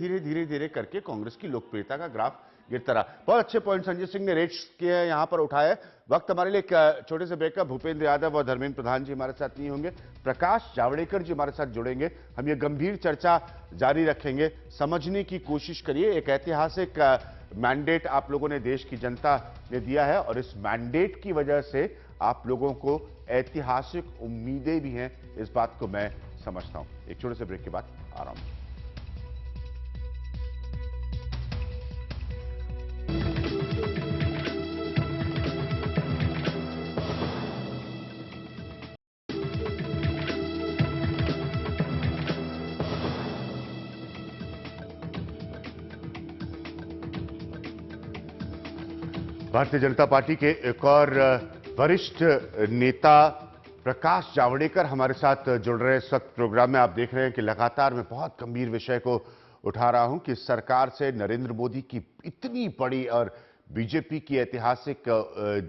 धीरे करके कांग्रेस की लोकप्रियता का ग्राफ गिरता रहा। बहुत अच्छे पॉइंट संजय सिंह ने रेट्स के यहां पर उठाया। वक्त हमारे लिए एक छोटे से ब्रेक का। भूपेंद्र यादव और धर्मेंद्र प्रधान जी हमारे साथ नहीं होंगे, प्रकाश जावड़ेकर जी हमारे साथ जुड़ेंगे। हम ये गंभीर चर्चा जारी रखेंगे, समझने की कोशिश करिए। एक ऐतिहासिक मैंडेट आप लोगों ने, देश की जनता ने दिया है, और इस मैंडेट की वजह से आप लोगों को ऐतिहासिक उम्मीदें भी हैं, इस बात को मैं समझता हूं। एक छोटे से ब्रेक के बाद आ रहा हूं। भारतीय जनता पार्टी के एक और वरिष्ठ नेता प्रकाश जावड़ेकर हमारे साथ जुड़ रहे हैं इस वक्त प्रोग्राम में। आप देख रहे हैं कि लगातार मैं बहुत गंभीर विषय को उठा रहा हूं कि सरकार से नरेंद्र मोदी की इतनी बड़ी और बीजेपी की ऐतिहासिक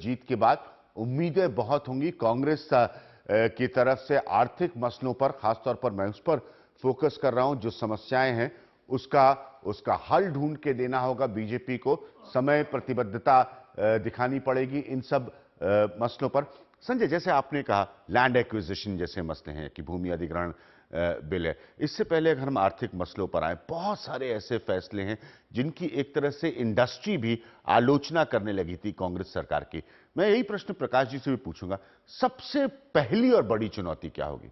जीत के बाद उम्मीदें बहुत होंगी कांग्रेस की तरफ से। आर्थिक मसलों पर खासतौर पर मैं उस पर फोकस कर रहा हूं, जो समस्याएं हैं उसका हल ढूंढ के देना होगा बीजेपी को, समय प्रतिबद्धता दिखानी पड़ेगी इन सब मसलों पर। संजय, जैसे आपने कहा लैंड एक्विजिशन जैसे मसले हैं कि भूमि अधिग्रहण बिल है, इससे पहले अगर हम आर्थिक मसलों पर आए, बहुत सारे ऐसे फैसले हैं जिनकी एक तरह से इंडस्ट्री भी आलोचना करने लगी थी कांग्रेस सरकार की। मैं यही प्रश्न प्रकाश जी से भी पूछूंगा, सबसे पहली और बड़ी चुनौती क्या होगी?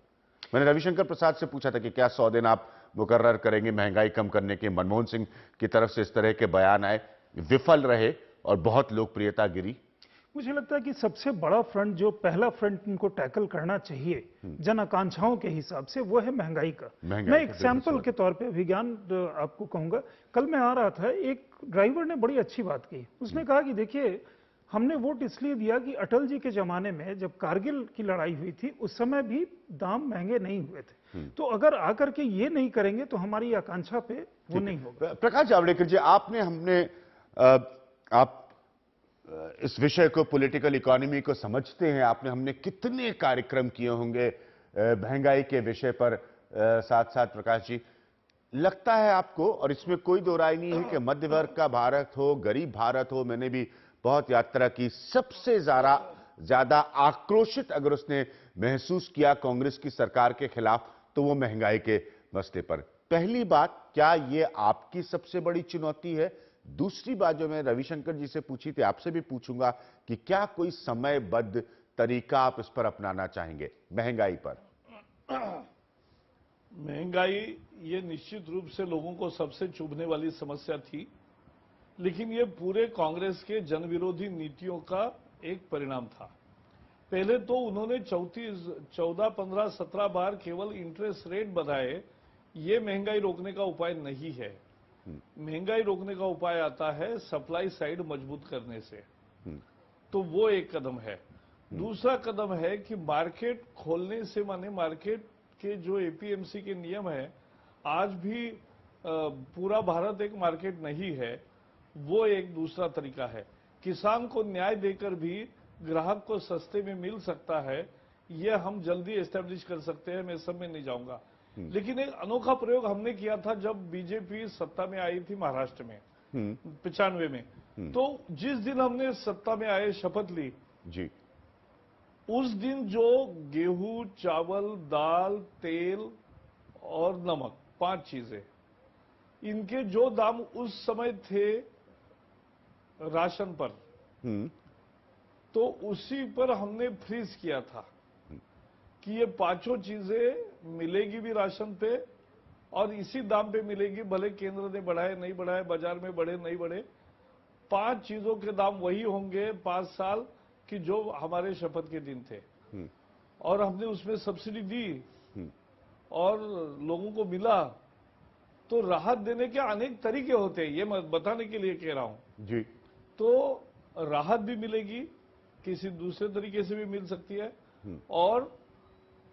मैंने रविशंकर प्रसाद से पूछा था कि क्या 100 दिन आप मुकर्रर करेंगे महंगाई कम करने के। मनमोहन सिंह की तरफ से इस तरह के बयान आए, विफल रहे और बहुत लोकप्रियता गिरी। मुझे लगता है कि सबसे बड़ा फ्रंट, जो पहला फ्रंट इनको टैकल करना चाहिए जन आकांक्षाओं के हिसाब से, वो है महंगाई का। मैं एक सैंपल के तौर पे अभिज्ञान आपको कहूंगा। कल मैं आ रहा था, एक ड्राइवर ने बड़ी अच्छी बात कही। उसने कहा कि देखिए, हमने वोट इसलिए दिया कि अटल जी के जमाने में जब कारगिल की लड़ाई हुई थी उस समय भी दाम महंगे नहीं हुए थे, तो अगर आकर के ये नहीं करेंगे तो हमारी आकांक्षा पे वो नहीं होगा। प्रकाश जावड़ेकर जी, आप इस विषय को, पॉलिटिकल इकोनॉमी को समझते हैं। हमने कितने कार्यक्रम किए होंगे महंगाई के विषय पर। साथ साथ प्रकाश जी, लगता है आपको, और इसमें कोई दो राय नहीं है कि मध्य वर्ग का भारत हो, गरीब भारत हो, मैंने भी बहुत यात्रा की, सबसे ज्यादा आक्रोशित अगर उसने महसूस किया कांग्रेस की सरकार के खिलाफ तो वो महंगाई के मसले पर। पहली बात, क्या ये आपकी सबसे बड़ी चुनौती है? दूसरी बात जो मैं रविशंकर जी से पूछी थी, आपसे भी पूछूंगा कि क्या कोई समयबद्ध तरीका आप इस पर अपनाना चाहेंगे महंगाई पर? महंगाई ये निश्चित रूप से लोगों को सबसे चुभने वाली समस्या थी, लेकिन ये पूरे कांग्रेस के जनविरोधी नीतियों का एक परिणाम था। पहले तो उन्होंने 14, 15, 17 बार केवल इंटरेस्ट रेट बढ़ाए। ये महंगाई रोकने का उपाय नहीं है। महंगाई रोकने का उपाय आता है सप्लाई साइड मजबूत करने से, तो वो एक कदम है। दूसरा कदम है कि मार्केट खोलने से, माने मार्केट के जो एपीएमसी के नियम है, आज भी पूरा भारत एक मार्केट नहीं है, वो एक दूसरा तरीका है। किसान को न्याय देकर भी ग्राहक को सस्ते में मिल सकता है, ये हम जल्दी एस्टेब्लिश कर सकते हैं, मैं सब में नहीं जाऊंगा। लेकिन एक अनोखा प्रयोग हमने किया था जब बीजेपी सत्ता में आई थी महाराष्ट्र में 95 में। तो जिस दिन हमने सत्ता में आए शपथ ली जी, उस दिन जो गेहूं, चावल, दाल, तेल और नमक, 5 चीजें, इनके जो दाम उस समय थे राशन पर, तो उसी पर हमने फ्रीज किया था कि ये 5 चीजें मिलेगी भी राशन पे और इसी दाम पे मिलेगी, भले केंद्र ने बढ़ाए नहीं बढ़ाए, बाजार में बढ़े नहीं बढ़े, 5 चीजों के दाम वही होंगे 5 साल की जो हमारे शपथ के दिन थे। और हमने उसमें सब्सिडी दी और लोगों को मिला। तो राहत देने के अनेक तरीके होते हैं, ये मैं बताने के लिए कह रहा हूं जी। तो राहत भी मिलेगी, किसी दूसरे तरीके से भी मिल सकती है, और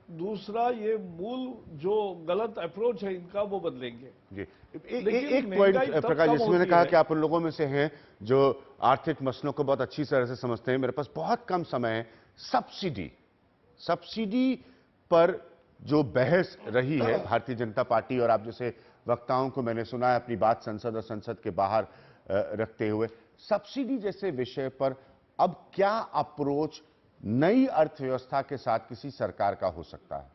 दूसरा ये मूल जो गलत अप्रोच है इनका वो बदलेंगे जी। एक पॉइंट प्रकाश, जिसमें मैंने कहा कि आप उन लोगों में से हैं जो आर्थिक मसलों को बहुत अच्छी तरह से समझते हैं। मेरे पास बहुत कम समय है। सब्सिडी पर जो बहस रही है भारतीय जनता पार्टी और आप जैसे वक्ताओं को मैंने सुना है अपनी बात संसद और संसद के बाहर रखते हुए, सब्सिडी जैसे विषय पर अब क्या अप्रोच नई अर्थव्यवस्था के साथ किसी सरकार का हो सकता है?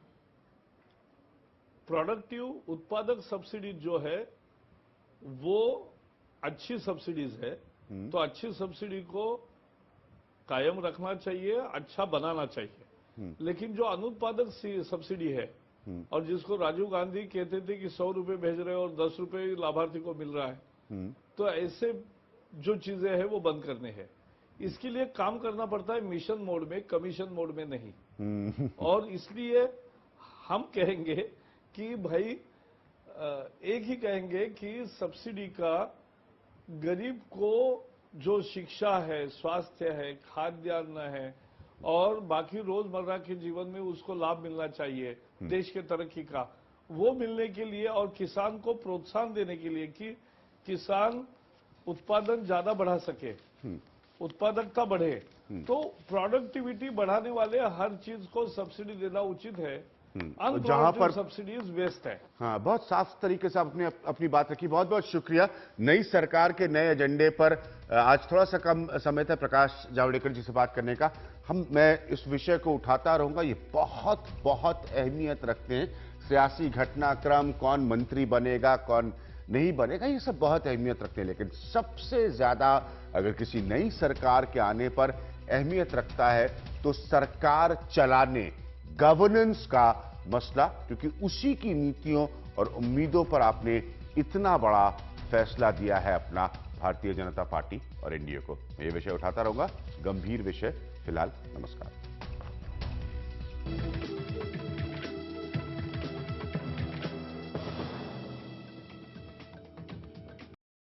प्रोडक्टिव उत्पादक सब्सिडी जो है वो अच्छी सब्सिडीज है, तो अच्छी सब्सिडी को कायम रखना चाहिए, अच्छा बनाना चाहिए। लेकिन जो अनुत्पादक सब्सिडी है और जिसको राजीव गांधी कहते थे कि 100 रुपए भेज रहे और 10 रुपए लाभार्थी को मिल रहा है, तो ऐसे जो चीजें हैं वो बंद करने हैं। इसके लिए काम करना पड़ता है मिशन मोड में, कमीशन मोड में नहीं। और इसलिए हम कहेंगे कि भाई एक ही कहेंगे कि सब्सिडी का गरीब को जो शिक्षा है, स्वास्थ्य है, खाद्यान्न है और बाकी रोजमर्रा के जीवन में उसको लाभ मिलना चाहिए देश के तरक्की का, वो मिलने के लिए और किसान को प्रोत्साहन देने के लिए कि किसान उत्पादन ज्यादा बढ़ा सके, उत्पादकता बढ़े, तो प्रोडक्टिविटी बढ़ाने वाले हर चीज को सब्सिडी देना उचित है। जहां पर सब्सिडीज वेस्ट है। हाँ, बहुत साफ तरीके से आपने अपनी बात रखी, बहुत बहुत शुक्रिया। नई सरकार के नए एजेंडे पर आज थोड़ा सा कम समय था प्रकाश जावड़ेकर जी से बात करने का। मैं इस विषय को उठाता रहूंगा, ये बहुत बहुत अहमियत रखते हैं। सियासी घटनाक्रम, कौन मंत्री बनेगा कौन नहीं बनेगा, ये सब बहुत अहमियत रखते हैं, लेकिन सबसे ज्यादा अगर किसी नई सरकार के आने पर अहमियत रखता है तो सरकार चलाने, गवर्नेंस का मसला, क्योंकि उसी की नीतियों और उम्मीदों पर आपने इतना बड़ा फैसला दिया है अपना भारतीय जनता पार्टी और एनडीए को। मैं ये विषय उठाता रहूंगा, गंभीर विषय। फिलहाल नमस्कार।